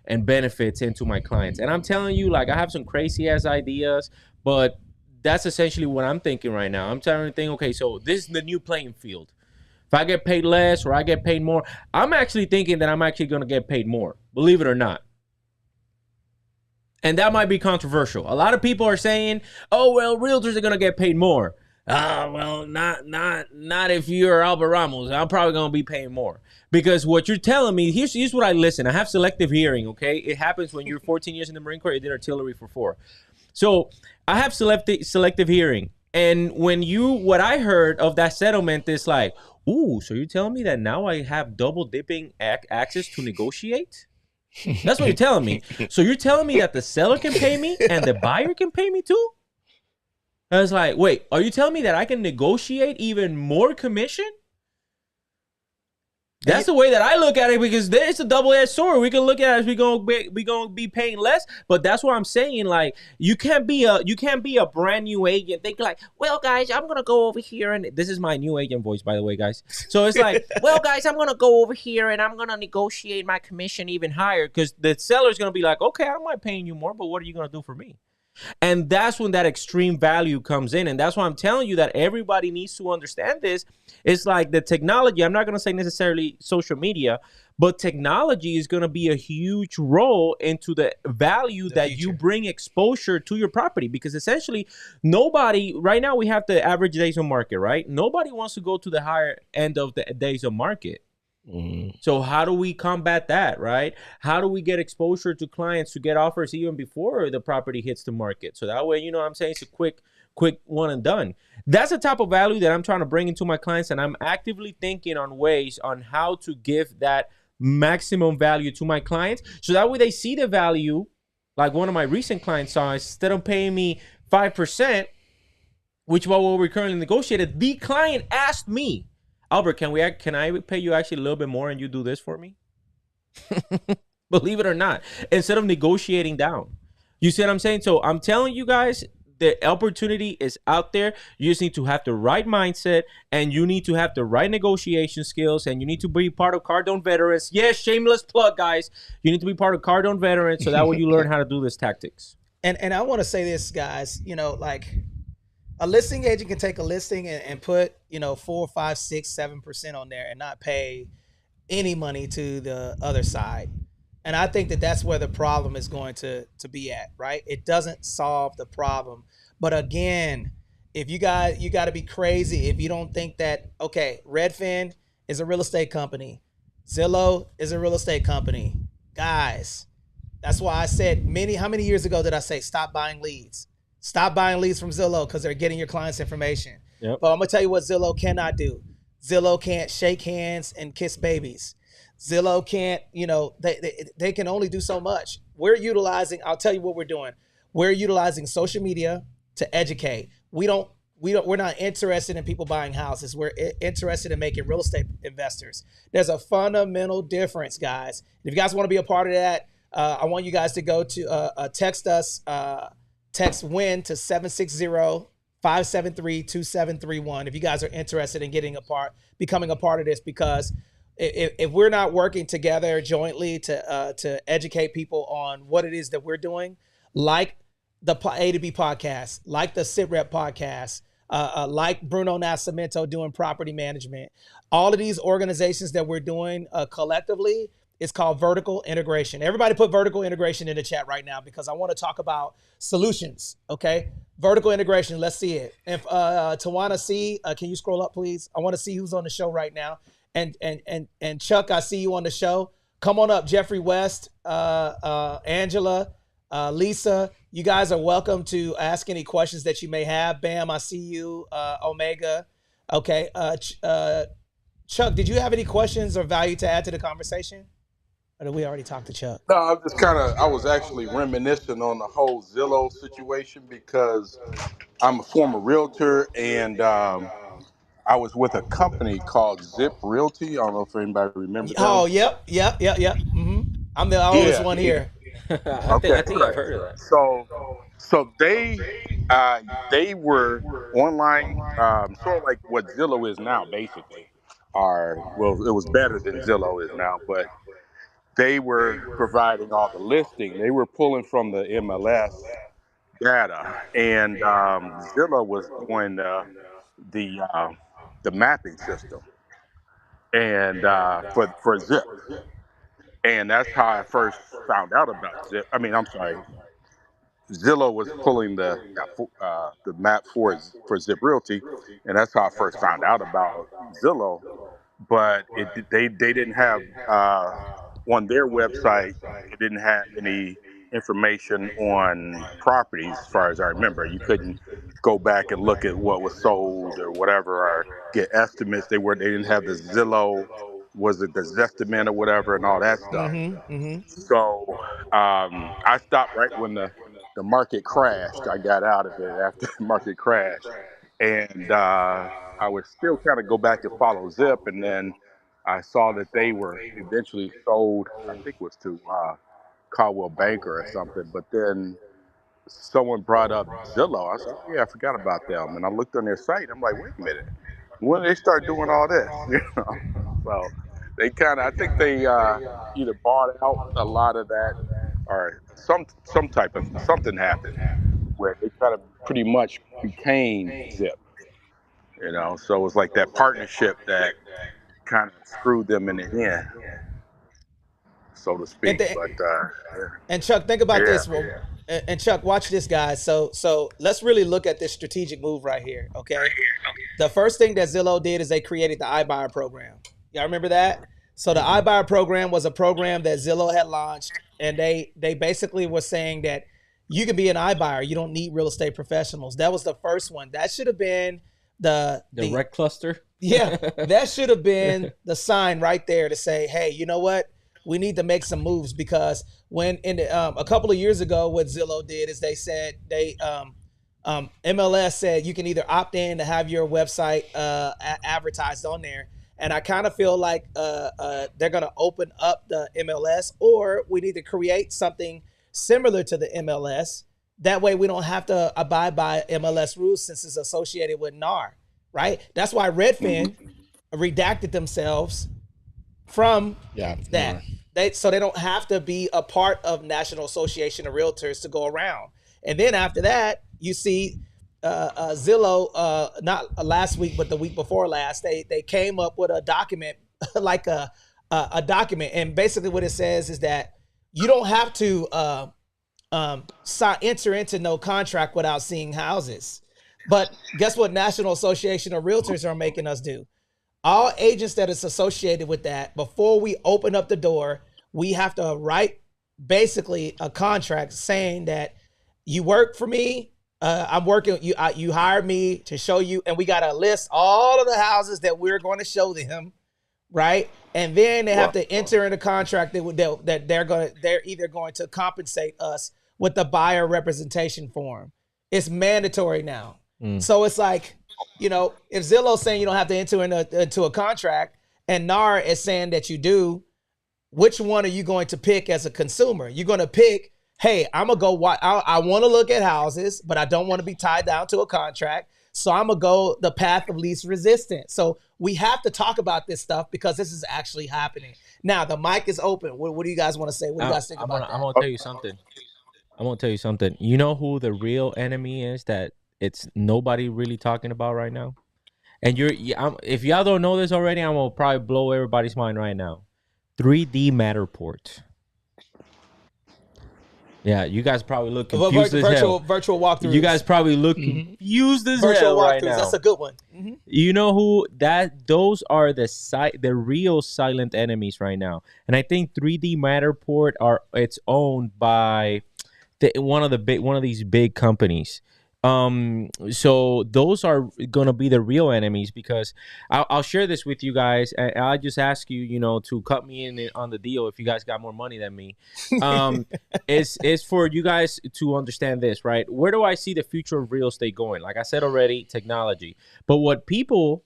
and benefits into my clients? And I'm telling you, like, I have some crazy ass ideas, but that's essentially what I'm thinking right now. I'm trying to think, okay, so this is the new playing field. If I get paid less or I get paid more, I'm actually thinking that I'm actually going to get paid more, believe it or not. And that might be controversial. A lot of people are saying, "Oh well, realtors are gonna get paid more." Well, not if you're Albert Ramos. I'm probably gonna be paying more because what you're telling me. Here's what I listen. I have selective hearing. Okay, it happens when you're 14 years in the Marine Corps. You did artillery for 4. So I have selective hearing. And what I heard of that settlement is like, ooh, so you're telling me that now I have double dipping access to negotiate? That's what you're telling me. So you're telling me that the seller can pay me and the buyer can pay me too? I was like, wait, are you telling me that I can negotiate even more commission? That's the way that I look at it, because it's a double-edged sword. We can look at it as we gonna be paying less, but that's what I'm saying. Like, you can't be a brand new agent. Think like, well, guys, I'm gonna go over here, and this is my new agent voice, by the way, guys. So it's like, well, guys, I'm gonna go over here and I'm gonna negotiate my commission even higher, because the seller's gonna be like, okay, I might paying you more, but what are you gonna do for me? And that's when that extreme value comes in. And that's why I'm telling you that everybody needs to understand this. It's like the technology, I'm not going to say necessarily social media, but technology is going to be a huge role into the value that you bring exposure to your property. Because essentially, nobody, right now we have the average days on market, right? Nobody wants to go to the higher end of the days on market. So how do we combat that, right? How do we get exposure to clients to get offers even before the property hits the market? So that way, you know what I'm saying, it's a quick one and done. That's the type of value that I'm trying to bring into my clients, and I'm actively thinking on ways on how to give that maximum value to my clients, so that way they see the value. Like one of my recent clients saw, instead of paying me 5%, which what we currently negotiated, the client asked me, Albert, can I pay you actually a little bit more and you do this for me? Believe it or not, instead of negotiating down. You see what I'm saying? So I'm telling you guys, the opportunity is out there. You just need to have the right mindset, and you need to have the right negotiation skills, and you need to be part of Cardone Veterans. Yes, shameless plug, guys. You need to be part of Cardone Veterans, so that way you learn how to do this tactics. And I want to say this, guys, like a listing agent can take a listing and put, 4, 5, 6, 7% on there and not pay any money to the other side. And I think that that's where the problem is going to be at, right? It doesn't solve the problem. But again, if you got to be crazy if you don't think that, okay, Redfin is a real estate company. Zillow is a real estate company. Guys, that's why I said how many years ago did I say stop buying leads? Stop buying leads from Zillow because they're getting your client's information. Yep. But I'm going to tell you what Zillow cannot do. Zillow can't shake hands and kiss babies. Zillow can't, they can only do so much. I'll tell you what we're doing. We're utilizing social media to educate. We're not interested in people buying houses. We're interested in making real estate investors. There's a fundamental difference, guys. If you guys want to be a part of that, I want you guys to go to text us, text WIN to 760-573-2731 if you guys are interested in becoming a part of this, because if we're not working together jointly to educate people on what it is that we're doing, like the A to B podcast, like the SitRep podcast, like Bruno Nascimento doing property management, all of these organizations that we're doing collectively, it's called vertical integration. Everybody put vertical integration in the chat right now, because I want to talk about solutions, okay? Vertical integration, let's see it. If Tawana C, can you scroll up, please? I want to see who's on the show right now. And Chuck, I see you on the show. Come on up, Jeffrey West, Angela, Lisa. You guys are welcome to ask any questions that you may have. Bam, I see you, Omega. Okay, Chuck, did you have any questions or value to add to the conversation? Or did we already talk to Chuck? No, I was actually reminiscing on the whole Zillow situation, because I'm a former realtor, and I was with a company called Zip Realty. I don't know if anybody remembers them. Oh, yep. Mm-hmm. I'm the oldest one here. I think I've heard of that. So So they were online, sort of like what Zillow is now, basically. Well, it was better than Zillow is now, but they were providing all the listing. They were pulling from the MLS data, and Zillow was doing the the mapping system, and for Zip, and that's how I first found out about Zip. I mean, I'm sorry, Zillow was pulling the map for Zip Realty, and that's how I first found out about Zillow. But they didn't have on their website. It didn't have any information on properties, as far as I remember. You couldn't go back and look at what was sold or whatever, or get estimates. They didn't have the Zillow, was it the Zestimate or whatever, and all that stuff. So I stopped right when the market crashed. I got out of it after the market crashed, and I would still kind of go back and follow Zip, and then I saw that they were eventually sold. I think it was to Caldwell Banker or something. But then someone brought up Zillow. I said, "Oh yeah, I forgot about them." And I looked on their site. I'm like, "Wait a minute, when did they start doing all this?" You know, so they kind of, I think they either bought out a lot of that, or some type of something happened where they kind of pretty much became Zip. You know, so it was like that partnership that kind of screwed them in the end, so to And speak. But and Chuck, think about yeah, this. Well, and Chuck, watch this, guys. So let's really look at this strategic move right here. Okay, the first thing that Zillow did is they created the iBuyer program. Y'all remember that? So the iBuyer program was a program that Zillow had launched, and they basically were saying that you can be an iBuyer. You don't need real estate professionals. That was the first one. That should have been The rec cluster. yeah, that should have been the sign right there to say, hey, you know what? We need to make some moves, because when a couple of years ago, what Zillow did is they said MLS said you can either opt in to have your website advertised on there, and I kind of feel like they're going to open up the MLS, or we need to create something similar to the MLS. That way, we don't have to abide by MLS rules since it's associated with NAR, right? That's why Redfin redacted themselves from that. So they don't have to be a part of National Association of Realtors to go around. And then after that, you see Zillow, not last week, but the week before last, they came up with a document, like a document. And basically what it says is that you don't have to enter into no contract without seeing houses. But guess what National Association of Realtors are making us do? All agents that is associated with that, before we open up the door, we have to write basically a contract saying that you work for me. I'm working. You hired me to show you, and we got to list all of the houses that we're going to show them, right? And then they have to enter in a contract that they're either going to compensate us with the buyer representation form. It's mandatory now. So it's like, you know, if Zillow's saying you don't have to enter into a contract, and NAR is saying that you do, which one are you going to pick as a consumer? You're going to pick, hey, I'm going to go, I want to look at houses, but I don't want to be tied down to a contract. So I'm going to go the path of least resistance. So we have to talk about this stuff because this is actually happening. Now, the mic is open. What do you guys want to say? What do you guys think about that? I'm going to tell you something. I'm going to tell you something. You know who the real enemy is that it's nobody really talking about right now? And if y'all don't know this already, I'm going to probably blow everybody's mind right now. 3D Matterport. Yeah, you guys probably look confused as hell. Virtual walkthroughs. You guys probably look confused as hell right now. That's a good one. You know who those are the real silent enemies right now. And I think 3D Matterport it's owned by one of these big companies. So those are gonna be the real enemies, because I'll share this with you guys, and I just ask you, to cut me in on the deal if you guys got more money than me. It's for you guys to understand this, right? Where do I see the future of real estate going? Like I said already, technology. But what people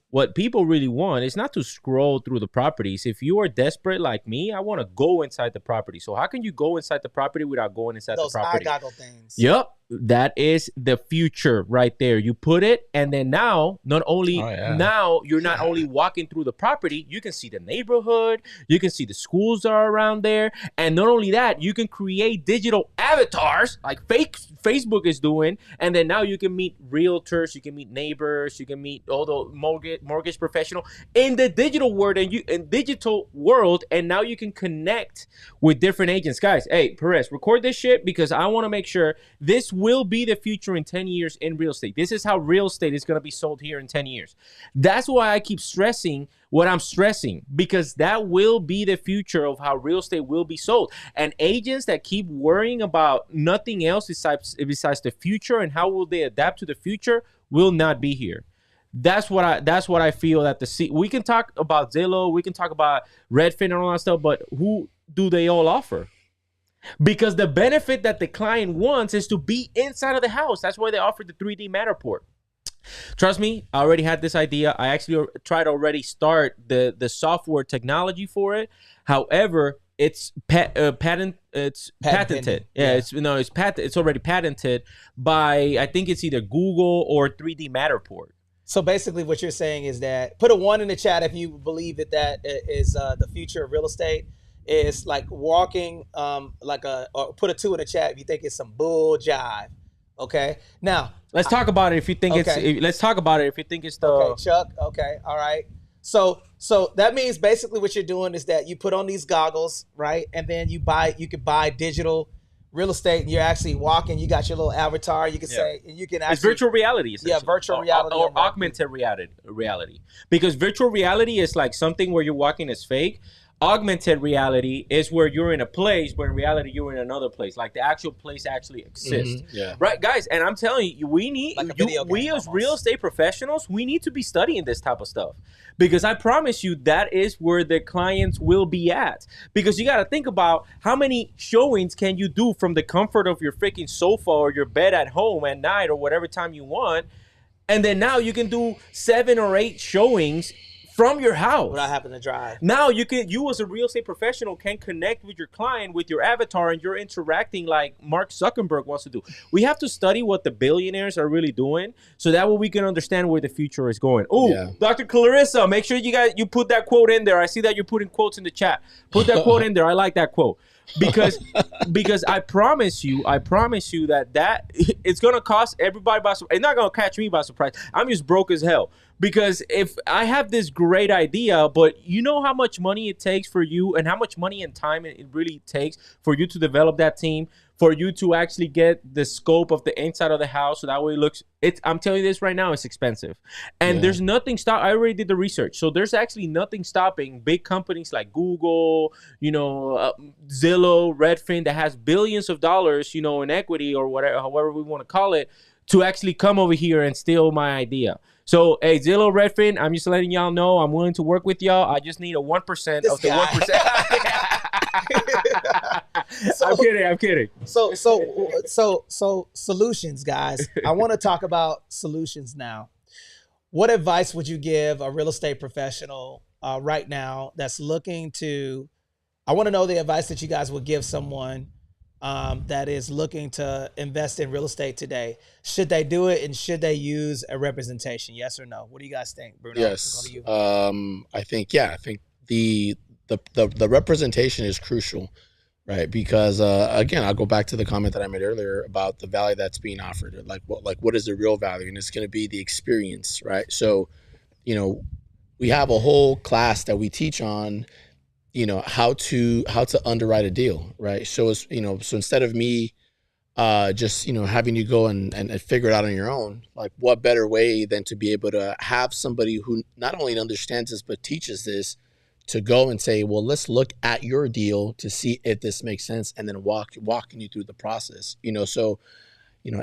really want is not to scroll through the properties. If you are desperate like me, I want to go inside the property. So how can you go inside the property without going inside the property? Those eye goggle things. Yep. that is the future right there. You put it, and then now, now you're not only walking through the property, you can see the neighborhood, you can see the schools that are around there, and not only that, you can create digital avatars like Facebook is doing, and then now you can meet realtors, you can meet neighbors, you can meet all the mortgage professional in the digital world, and now you can connect with different agents. Guys, hey, Perez, record this shit because I want to make sure this will be the future in 10 years in real estate. This is how real estate is going to be sold here in 10 years. That's why I keep stressing what I'm stressing, because that will be the future of how real estate will be sold. And agents that keep worrying about nothing else besides the future and how will they adapt to the future will not be here. That's what I feel that we can talk about Zillow, we can talk about Redfin and all that stuff, but who do they all offer? Because the benefit that the client wants is to be inside of the house. That's why they offered the 3D Matterport. Trust me, I already had this idea. I actually tried to already start the software technology for it. However, it's patented. Yeah, it's already patented by, I think it's either Google or 3D Matterport. So basically what you're saying is that, put a 1 in the chat if you believe that is the future of real estate. Is like walking or put a 2 in the chat if you think it's some bull jive. Okay. Now let's talk about it if you think let's talk about it if you think it's the okay, Chuck. Okay. All right. So that means basically what you're doing is that you put on these goggles, right? And then you can buy digital real estate, and you're actually walking. You got your little avatar. You can say, and you can actually, it's virtual reality. Yeah, virtual reality or augmented reality. Because virtual reality is like something where you're walking is fake. Augmented reality is where you're in a place, but in reality you're in another place. Like the actual place actually exists. Right, guys? And I'm telling you, we as real estate professionals, we need to be studying this type of stuff. Because I promise you that is where the clients will be at. Because you got to think about how many showings can you do from the comfort of your freaking sofa or your bed at home at night or whatever time you want. And then now you can do 7 or 8 showings from your house without having to drive. Now you as a real estate professional can connect with your client, with your avatar, and you're interacting like Mark Zuckerberg wants to do. We have to study what the billionaires are really doing, so that way we can understand where the future is going. Oh, yeah. Dr. Clarissa, make sure you put that quote in there. I see that you're putting quotes in the chat. Put that quote in there. I like that quote. Because I promise you that it's gonna cost everybody by surprise. It's not gonna catch me by surprise. I'm just broke as hell. Because if I have this great idea, but you know how much money it takes for you and how much money and time it really takes for you to develop that team, for you to actually get the scope of the inside of the house so that way it looks, I'm telling you this right now, it's expensive. And there's nothing I already did the research. So there's actually nothing stopping big companies like Google, Zillow, Redfin that has billions of dollars, in equity or whatever, however we want to call it, to actually come over here and steal my idea. So, hey, Zillow, Redfin, I'm just letting y'all know I'm willing to work with y'all. I just need a 1% of the 1%. I'm kidding. So solutions, guys. I want to talk about solutions now. What advice would you give a real estate professional right now that's looking to, I want to know the advice that you guys would give someone that is looking to invest in real estate today. Should they do it, and should they use a representation? Yes or no? What do you guys think, Bruno? Yes. I think the representation is crucial, right? Because again, I'll go back to the comment that I made earlier about the value that's being offered. Like what is the real value? And it's going to be the experience, right? So, we have a whole class that we teach on how to underwrite a deal, right? So it's, so instead of me just, having you go and figure it out on your own, like what better way than to be able to have somebody who not only understands this, but teaches this, to go and say, well, let's look at your deal to see if this makes sense, and then walking you through the process, so,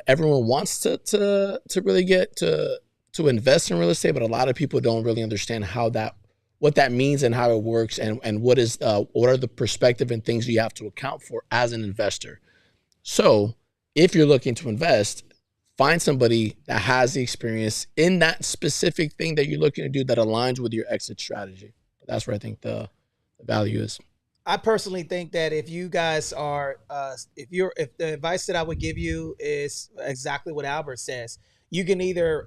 everyone wants to really get to invest in real estate, but a lot of people don't really understand what that means and how it works, and what are the perspective and things you have to account for as an investor. So if you're looking to invest, find somebody that has the experience in that specific thing that you're looking to do that aligns with your exit strategy. That's where I think the value is. I personally think that if you guys are, if the advice that I would give you is exactly what Albert says, you can either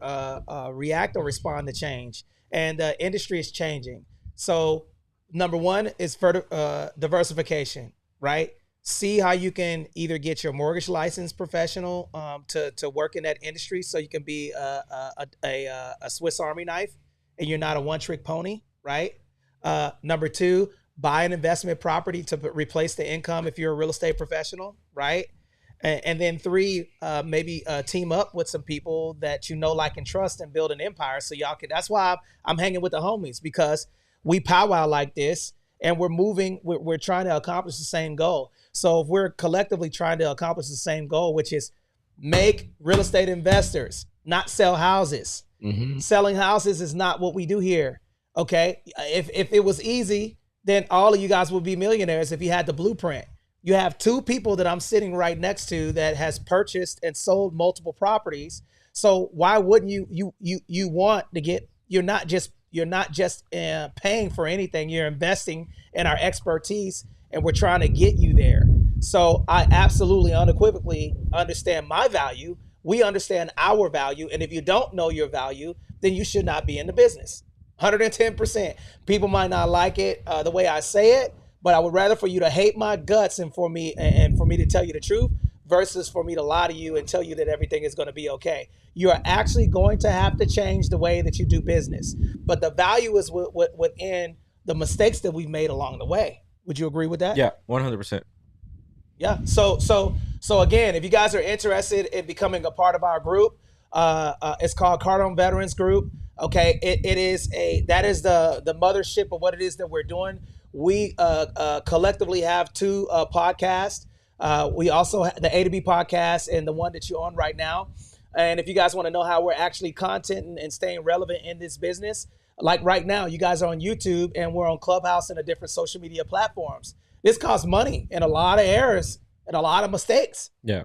react or respond to change, and the industry is changing. So, number one is further diversification, right? See how you can either get your mortgage license professional to work in that industry, so you can be a Swiss Army knife, and you're not a one trick pony, right? Number two, buy an investment property to replace the income if you're a real estate professional, right? And then three, maybe team up with some people that you know, like, and trust, and build an empire. So y'all can. That's why I'm hanging with the homies, because we powwow like this, and we're moving. We're trying to accomplish the same goal. So if we're collectively trying to accomplish the same goal, which is make real estate investors, not sell houses. Mm-hmm. Selling houses is not what we do here. Okay, if it was easy, then all of you guys would be millionaires if you had the blueprint. You have two people that I'm sitting right next to that has purchased and sold multiple properties. So why wouldn't you want to get? You're not just paying for anything. You're investing in our expertise, and we're trying to get you there. So I absolutely unequivocally understand my value. We understand our value, and if you don't know your value, then you should not be in the business. 110%. People might not like it the way I say it, but I would rather for you to hate my guts and for me to tell you the truth, versus for me to lie to you and tell you that everything is going to be okay. You are actually going to have to change the way that you do business, but the value is within the mistakes that we've made along the way. Would you agree with that? Yeah, 100%. Yeah. So again, if you guys are interested in becoming a part of our group, it's called Cardone Veterans Group. Okay, that is the mothership of what it is that we're doing. We collectively have two podcasts. We also have the A to B podcast and the one that you're on right now. And if you guys want to know how we're actually content and staying relevant in this business, like right now, you guys are on YouTube and we're on Clubhouse and the different social media platforms. This costs money and a lot of errors and a lot of mistakes. Yeah.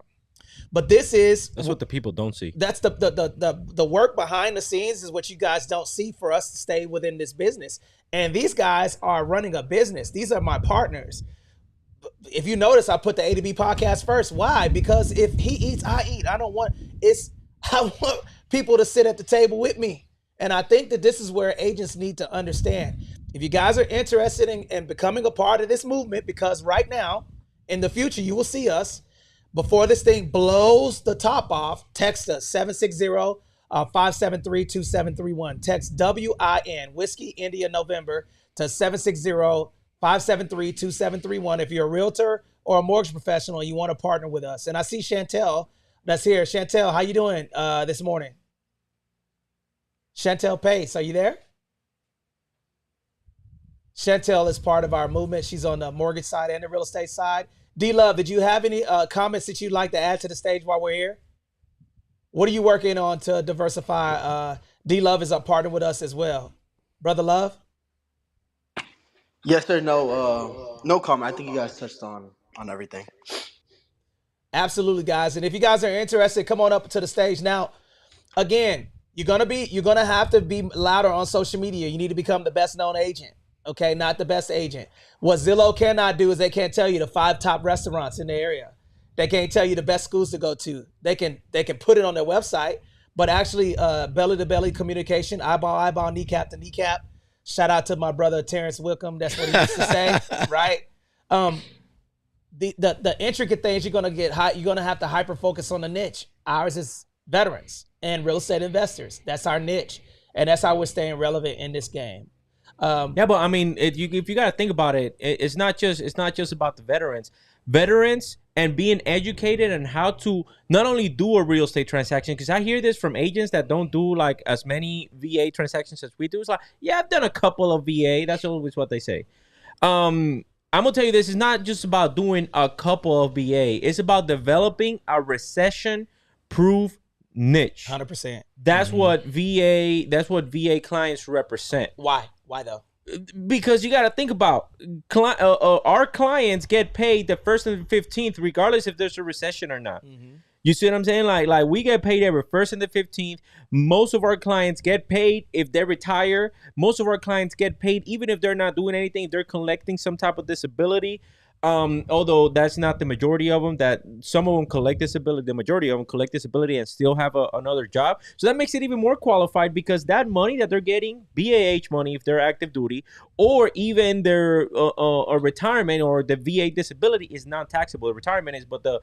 But that's what the people don't see. That's the work behind the scenes is what you guys don't see for us to stay within this business. And these guys are running a business. These are my partners. If you notice, I put the A to B podcast first. Why? Because if he eats, I eat. I want people to sit at the table with me. And I think that this is where agents need to understand. If you guys are interested in becoming a part of this movement, because right now, in the future, you will see us. Before this thing blows the top off, text us 760-573-2731. Text WIN, Whiskey India November, to 760-573-2731 if you're a realtor or a mortgage professional and you want to partner with us. And I see Chantel that's here. Chantel, how you doing this morning? Chantel Pace, are you there? Chantel is part of our movement. She's on the mortgage side and the real estate side. D-Love, did you have any comments that you'd like to add to the stage while we're here? What are you working on to diversify? D-Love is a partner with us as well. Brother Love? Yes, sir. No comment. I think you guys touched on everything. Absolutely, guys. And if you guys are interested, come on up to the stage. Now, again, you're gonna have to be louder on social media. You need to become the best known agent. Okay, not the best agent. What Zillow cannot do is they can't tell you the 5 top restaurants in the area. They can't tell you the best schools to go to. They can put it on their website, but actually belly to belly communication, eyeball to eyeball, kneecap to kneecap. Shout out to my brother Terrence Wickham. That's what he used to say, right? The intricate things you're gonna have to hyper focus on the niche. Ours is veterans and real estate investors. That's our niche, and that's how we're staying relevant in this game. Yeah, but I mean, if you got to think about it, it's not just about the veterans and being educated on how to not only do a real estate transaction. Because I hear this from agents that don't do like as many VA transactions as we do. It's like, yeah, I've done a couple of VA. That's always what they say. I'm gonna tell you this: it's not just about doing a couple of VA. It's about developing a recession-proof niche. 100%. That's what VA clients represent. Why though? Because you got to think about our clients get paid the 1st and the 15th regardless if there's a recession or not. You see what I'm saying? Like we get paid every 1st and the 15th. Most of our clients get paid if they retire. Most of our clients get paid even if they're not doing anything. They're collecting some type of disability. Although that's not the majority of them, that some of them collect disability, the majority of them collect disability and still have another job. So that makes it even more qualified because that money that they're getting, BAH money if they're active duty, or even their retirement or the VA disability is non-taxable. The retirement is, but the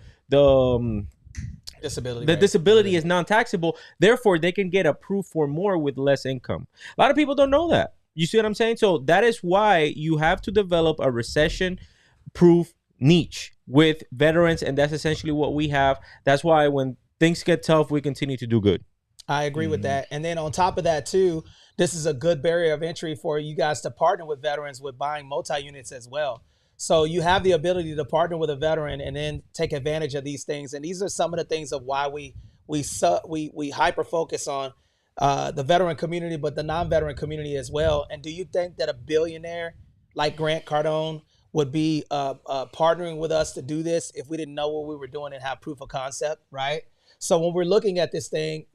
Disability. the right? disability is non-taxable. Therefore, they can get approved for more with less income. A lot of people don't know that. You see what I'm saying? So that is why you have to develop a recession-proof niche with veterans, and that's essentially what we have. That's why when things get tough, we continue to do good. I agree with that. And then on top of that too, this is a good barrier of entry for you guys to partner with veterans with buying multi-units as well. So you have the ability to partner with a veteran and then take advantage of these things. And these are some of the things of why we hyper focus on the veteran community, but the non-veteran community as well. And do you think that a billionaire like Grant Cardone would be partnering with us to do this if we didn't know what we were doing and have proof of concept, right? So when we're looking at this thing,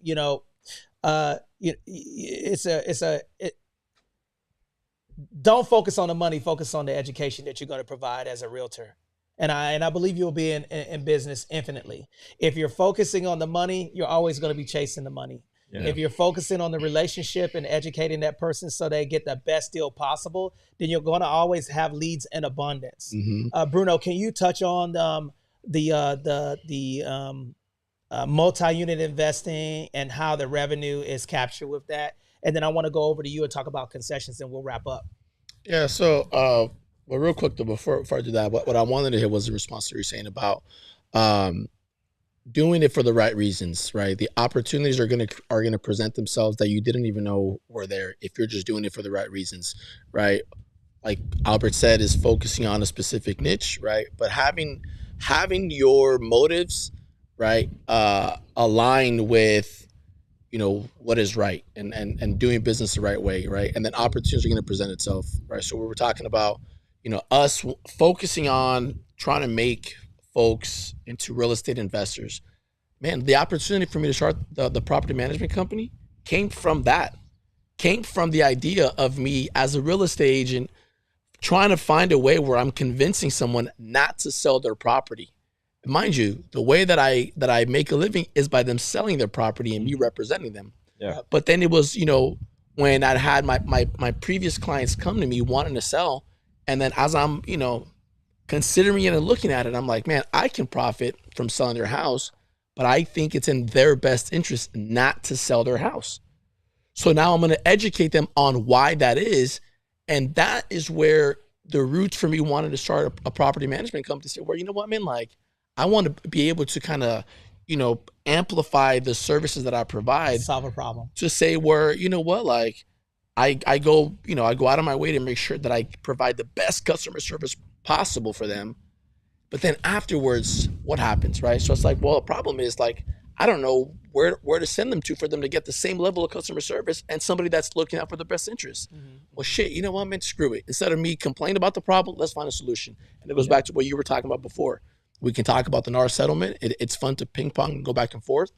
don't focus on the money, focus on the education that you're going to provide as a realtor. And I believe you'll be in business infinitely. If you're focusing on the money, you're always going to be chasing the money. Yeah. If you're focusing on the relationship and educating that person so they get the best deal possible, then you're going to always have leads in abundance. Mm-hmm. Bruno, can you touch on the multi-unit investing and how the revenue is captured with that? And then I want to go over to you and talk about concessions and we'll wrap up. Yeah. So, well, real quick though, before I do that, what I wanted to hear was the response that you're saying about doing it for the right reasons, right? The opportunities are gonna present themselves that you didn't even know were there if you're just doing it for the right reasons, right? Like Albert said, is focusing on a specific niche, right? But having your motives, right, aligned with what is right and doing business the right way, right? And then opportunities are going to present itself, right? So we were talking about, us focusing on trying to make folks into real estate investors. Man, the opportunity for me to start the property management company came from the idea of me as a real estate agent trying to find a way where I'm convincing someone not to sell their property. Mind you, the way that I make a living is by them selling their property and me representing them. Yeah. But then it was, when I had my previous clients come to me wanting to sell, and then as I'm, considering it and looking at it, I'm like, man, I can profit from selling their house, but I think it's in their best interest not to sell their house. So now I'm going to educate them on why that is. And that is where the roots for me wanted to start a property management company. Say, well, you know what, man, like, I want to be able to kind of, amplify the services that I provide. Solve a problem. To say where, like I go out of my way to make sure that I provide the best customer service possible for them. But then afterwards, what happens, right? So it's like, well, the problem is like, I don't know where to send them to for them to get the same level of customer service and somebody that's looking out for the best interest. Mm-hmm. Well, shit, you know what, man, screw it. Instead of me complaining about the problem, let's find a solution. And it goes back to what you were talking about before. We can talk about the NAR settlement. It's fun to ping pong and go back and forth,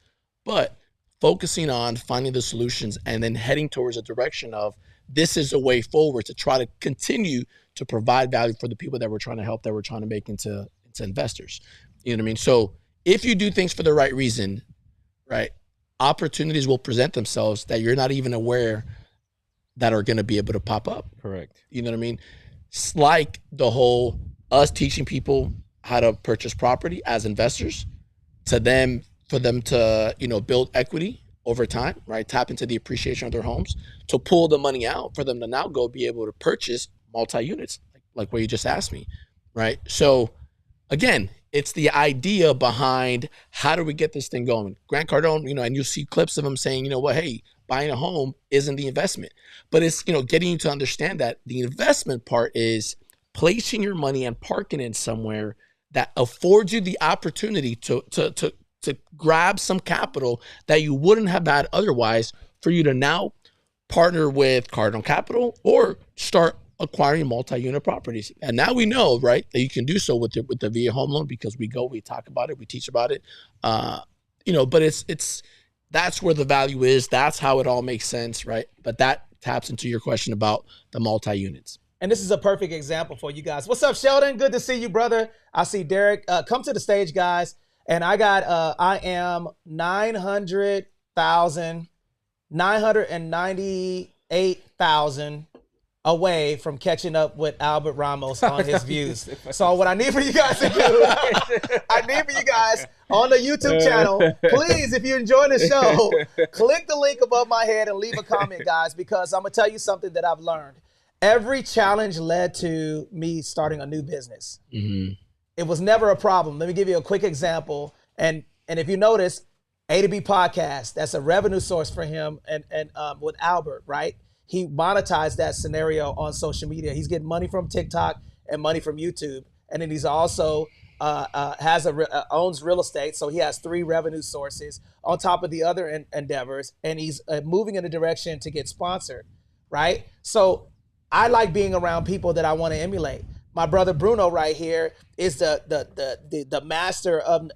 but focusing on finding the solutions and then heading towards a direction of this is a way forward to try to continue to provide value for the people that we're trying to help, that we're trying to make into investors. You know what I mean? So if you do things for the right reason, right, opportunities will present themselves that you're not even aware that are going to be able to pop up. Correct. You know what I mean? It's like the whole us teaching people how to purchase property as investors to them, for them to, build equity over time, right? Tap into the appreciation of their homes, to pull the money out for them to now go be able to purchase multi-units, like what you just asked me, right? So again, it's the idea behind how do we get this thing going? Grant Cardone, and you see clips of him saying, hey, buying a home isn't the investment, but it's, getting you to understand that the investment part is placing your money and parking it somewhere that affords you the opportunity to grab some capital that you wouldn't have had otherwise, for you to now partner with Cardinal Capital or start acquiring multi-unit properties. And now we know, right, that you can do so with the VA home loan, because we talk about it, we teach about it. but it's that's where the value is. That's how it all makes sense, right? But that taps into your question about the multi-units. And this is a perfect example for you guys. What's up, Sheldon? Good to see you, brother. I see Derek. Come to the stage, guys. And I am 998,000 away from catching up with Albert Ramos on his views. So what I need for you guys to do, I need for you guys on the YouTube channel, please, if you're enjoying the show, click the link above my head and leave a comment, guys, because I'm going to tell you something that I've learned. Every challenge led to me starting a new business. Mm-hmm. It was never a problem. Let me give you a quick example. And if you notice, A to B podcast, that's a revenue source for him and with Albert, right? He monetized that scenario on social media. He's getting money from TikTok and money from YouTube. And then he's also owns real estate. So he has 3 revenue sources on top of the other endeavors. And he's moving in a direction to get sponsored, right? So I like being around people that I want to emulate. My brother Bruno right here is the master of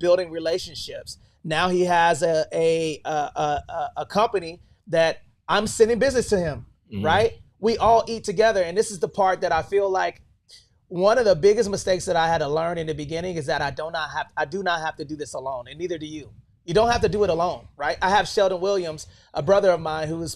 building relationships. Now he has a company that I'm sending business to him, right? We all eat together. And this is the part that I feel like one of the biggest mistakes that I had to learn in the beginning is that I do not have to do this alone, and neither do you. You don't have to do it alone, right? I have Sheldon Williams, a brother of mine who's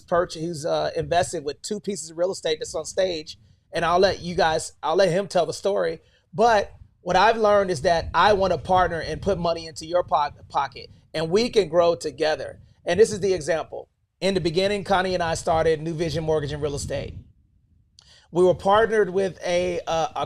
invested with 2 pieces of real estate that's on stage, and I'll let him tell the story. But what I've learned is that I want to partner and put money into your pocket, and we can grow together. And this is the example. In the beginning, Connie and I started New Vision Mortgage and Real Estate. We were partnered with a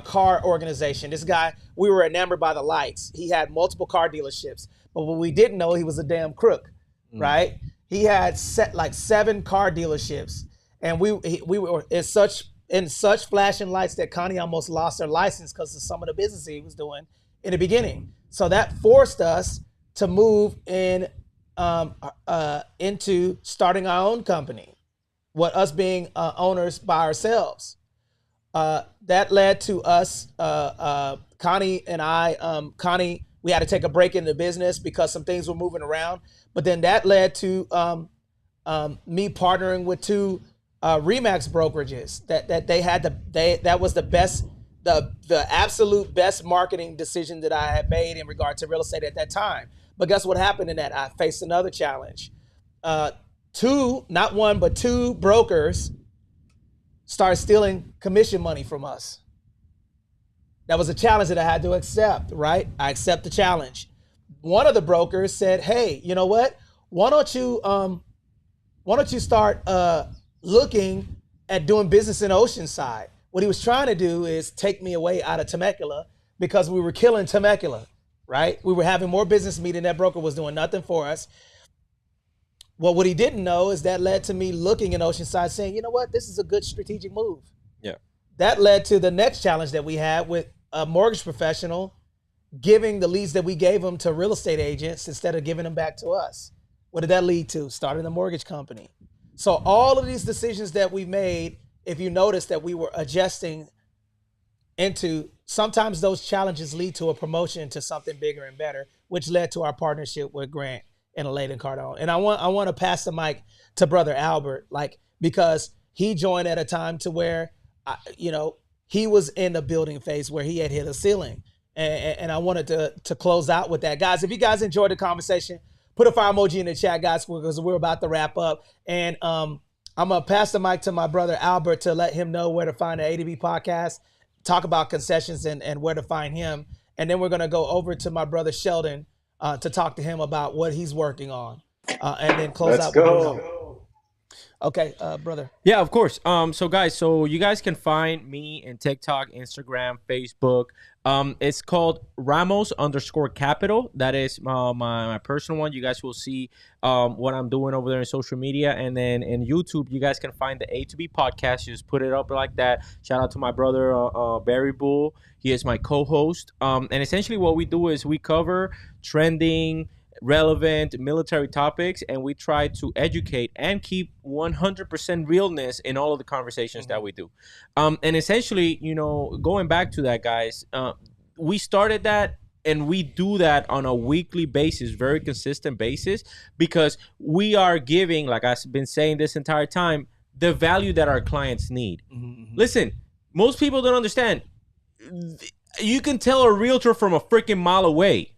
car organization. This guy, we were enamored by the lights. He had multiple car dealerships, but what we didn't know, he was a damn crook, right? He had 7 car dealerships, and we were in such flashing lights that Connie almost lost her license because of some of the business he was doing in the beginning. So that forced us to move into starting our own company, us being owners by ourselves. That led to us, Connie and I, we had to take a break in the business because some things were moving around. But then that led to me partnering with 2 Remax brokerages that was the absolute best marketing decision that I had made in regard to real estate at that time. But guess what happened in that? I faced another challenge. 2, not 1, but 2 brokers started stealing commission money from us. That was a challenge that I had to accept, right? I accept the challenge. One of the brokers said, "Hey, you know what? Why don't you start looking at doing business in Oceanside?" What he was trying to do is take me away out of Temecula because we were killing Temecula, right? We were having more business meeting. That broker was doing nothing for us. Well, what he didn't know is that led to me looking in Oceanside saying, you know what, this is a good strategic move. Yeah. That led to the next challenge that we had with a mortgage professional giving the leads that we gave them to real estate agents instead of giving them back to us. What did that lead to? Starting a mortgage company. So all of these decisions that we made, if you notice that we were adjusting into, sometimes those challenges lead to a promotion to something bigger and better, which led to our partnership with Grant and Layden Cardone. And I want to pass the mic to Brother Albert, because he joined at a time to where, he was in the building phase where he had hit a ceiling. And I wanted to close out with that. Guys, if you guys enjoyed the conversation, put a fire emoji in the chat, guys, because we're about to wrap up. And I'm going to pass the mic to my brother Albert to let him know where to find the A to B podcast, talk about concessions and where to find him. And then we're going to go over to my brother Sheldon to talk to him about what he's working on, and then close out with Bruno. Okay, brother. Yeah, of course. So guys, you guys can find me in TikTok, Instagram, Facebook. It's called Ramos_Capital. That is my personal one. You guys will see what I'm doing over there in social media. And then in YouTube, you guys can find the A to B podcast. You just put it up like that. Shout out to my brother, Barry Bull. He is my co-host. And essentially what we do is we cover trending, relevant military topics, and we try to educate and keep 100% realness in all of the conversations that we do. And essentially, going back to that, guys, we started that and we do that on a weekly basis, very consistent basis, because we are giving, like I've been saying this entire time, the value that our clients need. Mm-hmm. Listen, most people don't understand. You can tell a realtor from a freaking mile away.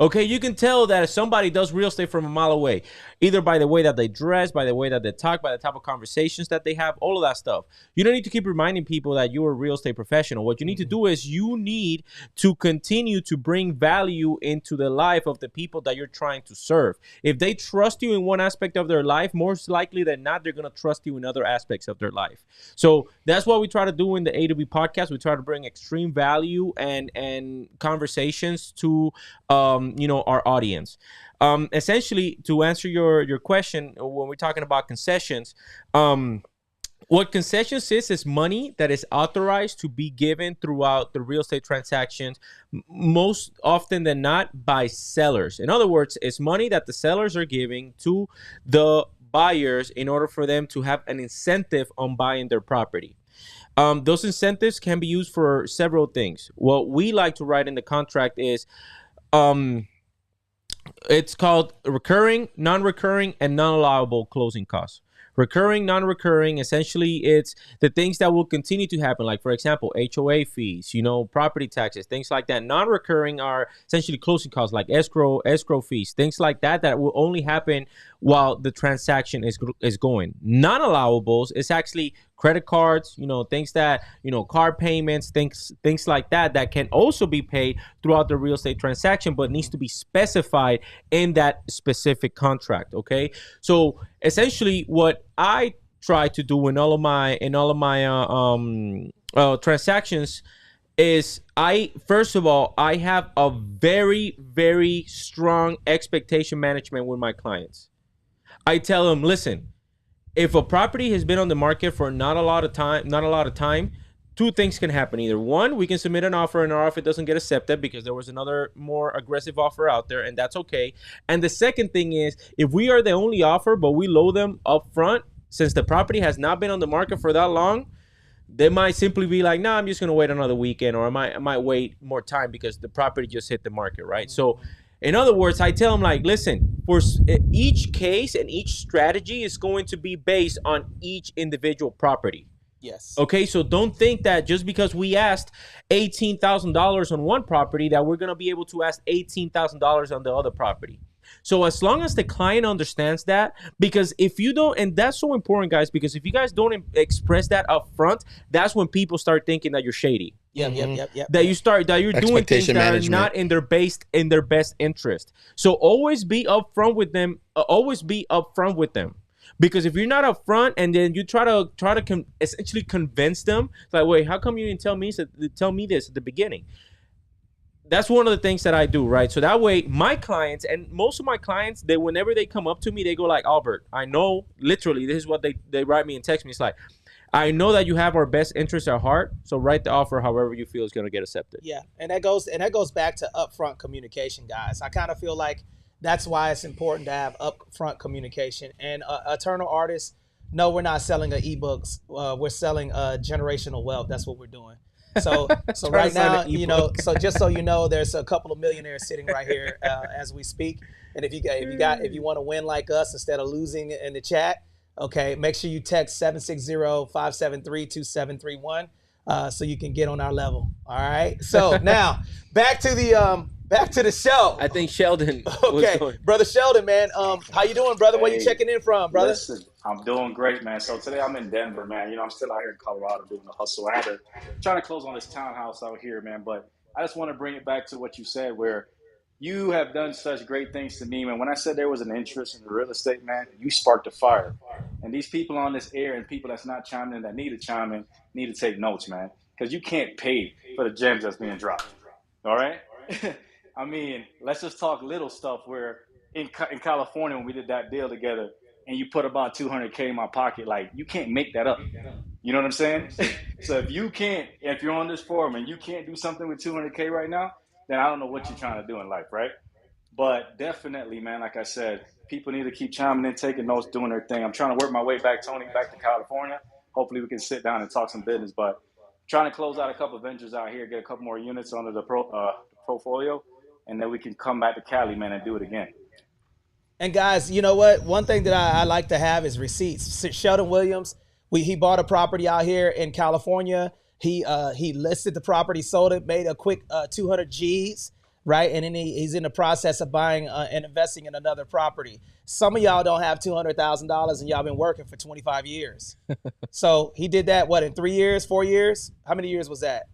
Okay, you can tell that if somebody does real estate from a mile away, either by the way that they dress, by the way that they talk, by the type of conversations that they have, all of that stuff. You don't need to keep reminding people that you're a real estate professional. What you need to do is you need to continue to bring value into the life of the people that you're trying to serve. If they trust you in one aspect of their life, most likely than not, they're going to trust you in other aspects of their life. So that's what we try to do in the A2B podcast. We try to bring extreme value and conversations to our audience. Essentially, to answer your question, when we're talking about concessions, what concessions is money that is authorized to be given throughout the real estate transactions, most often than not by sellers. In other words, it's money that the sellers are giving to the buyers in order for them to have an incentive on buying their property. Those incentives can be used for several things. What we like to write in the contract is it's called recurring, non-recurring, and non-allowable closing costs. Recurring, non-recurring, essentially it's the things that will continue to happen. Like, for example, HOA fees, property taxes, things like that. Non-recurring are essentially closing costs like escrow fees, things like that will only happen while the transaction is going. Non-allowables is actually credit cards, things that, car payments, things like that can also be paid throughout the real estate transaction, but needs to be specified in that specific contract. Okay. So essentially what I try to do in all of my transactions is first of all, I have a very, very strong expectation management with my clients. I tell them, listen, if a property has been on the market for not a lot of time, two things can happen. Either one, we can submit an offer and our offer doesn't get accepted because there was another more aggressive offer out there, and that's okay. And the second thing is, if we are the only offer, but we load them up front, since the property has not been on the market for that long, they might simply be like, nah, I'm just going to wait another weekend, or I might wait more time because the property just hit the market, right? So in other words, I tell them, like, listen, for each case and each strategy is going to be based on each individual property. Yes. Okay, so don't think that just because we asked $18,000 on one property that we're going to be able to ask $18,000 on the other property. So as long as the client understands that, because if you don't, and that's so important, guys, because if you guys don't express that up front, that's when people start thinking that you're shady. Yep. That you're doing things that management. are not in their best interest. So always be upfront with them. Because if you're not upfront and then you try to essentially convince them, like, wait, how come you didn't tell me this at the beginning? That's one of the things that I do, right? So that way, my clients, and most of my clients, whenever they come up to me, they go like, Albert, I know, literally, this is what they write me and text me. It's like, I know that you have our best interests at heart, so write the offer however you feel is going to get accepted. Yeah, and that goes back to upfront communication, guys. I kind of feel like that's why it's important to have upfront communication. And Eternal Artists, no, we're not selling ebooks. We're selling generational wealth. That's what we're doing. So right now, so just so you know, there's a couple of millionaires sitting right here as we speak. And if you want to win like us instead of losing in the chat, okay, make sure you text 760-573-2731 so you can get on our level. All right. So now back to the show. I think Sheldon. Okay, brother Sheldon, man. How you doing, brother? Where you checking in from, brother? Listen, I'm doing great, man. So today I'm in Denver, man. I'm still out here in Colorado doing the hustle. I had to trying to close on this townhouse out here, man. But I just want to bring it back to what you said, where you have done such great things to me, man. When I said there was an interest in the real estate, man, you sparked a fire. And these people on this air and people that's not chiming in, that need to chime in, need to take notes, man. Because you can't pay for the gems that's being dropped. All right? I mean, let's just talk little stuff where in California, when we did that deal together and you put about $200K in my pocket, like, you can't make that up. You know what I'm saying? So if you're on this forum and you can't do something with $200K right now, then I don't know what you're trying to do in life, right? But definitely, man, like I said, people need to keep chiming in, taking notes, doing their thing. I'm trying to work my way back, Tony, back to California. Hopefully we can sit down and talk some business, but trying to close out a couple of ventures out here, get a couple more units under the portfolio. and then we can come back to Cali, man, and do it again. And guys, you know what? One thing that I like to have is receipts. Sheldon Williams, he bought a property out here in California. He listed the property, sold it, made a quick 200 G's, right? And then he's in the process of buying and investing in another property. Some of y'all don't have $200,000 and y'all been working for 25 years. So he did that, what, in 3 years, 4 years? How many years was that?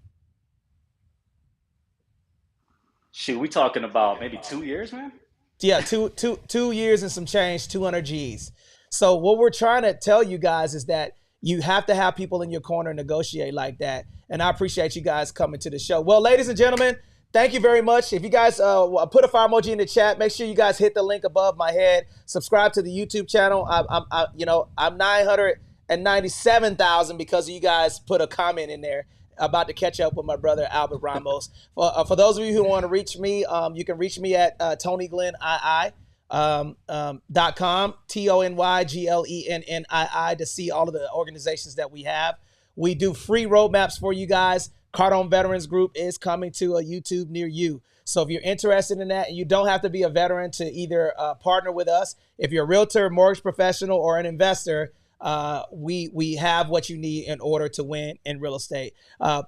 Shoot, we talking about maybe 2 years, man? Yeah, 2 years and some change, 200 G's. So what we're trying to tell you guys is that you have to have people in your corner negotiate like that. And I appreciate you guys coming to the show. Well, ladies and gentlemen, thank you very much. If you guys put a fire emoji in the chat, make sure you guys hit the link above my head. Subscribe to the YouTube channel. I'm 997,000 because you guys put a comment in there. About to catch up with my brother Albert Ramos. For those of you who want to reach me, you can reach me at TonyGlennII.com, TonyGlennii to see all of the organizations that we have. We do free roadmaps for you guys. Cardone Veterans Group is coming to a YouTube near you. So if you're interested in that, and you don't have to be a veteran to either partner with us. If you're a realtor, mortgage professional, or an investor, we have what you need in order to win in real estate.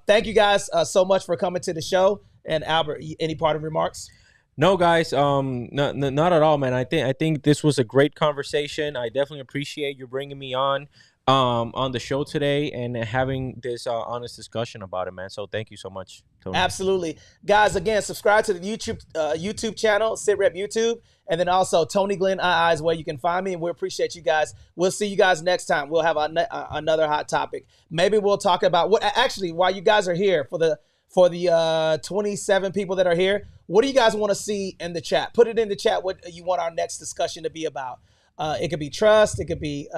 Thank you guys so much for coming to the show. And Albert, any parting remarks? No, guys, not at all, man. I think this was a great conversation. I definitely appreciate you bringing me on the show today and having this honest discussion about it, man. So thank you so much, Tony. Absolutely. Guys, again, subscribe to the YouTube channel, SitRep YouTube, and then also Tony Glenn II is where you can find me, and we appreciate you guys. We'll see you guys next time. We'll have another hot topic. Maybe we'll talk about what actually, while you guys are here, for the 27 people that are here, what do you guys want to see in the chat? Put it in the chat what you want our next discussion to be about. It could be trust. It could be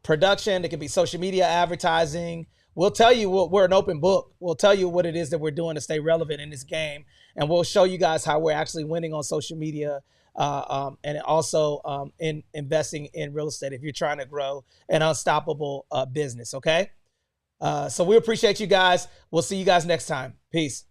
production. It could be social media advertising. We'll tell you we're an open book. We'll tell you what it is that we're doing to stay relevant in this game. And we'll show you guys how we're actually winning on social media and also in investing in real estate if you're trying to grow an unstoppable business, okay? So we appreciate you guys. We'll see you guys next time. Peace.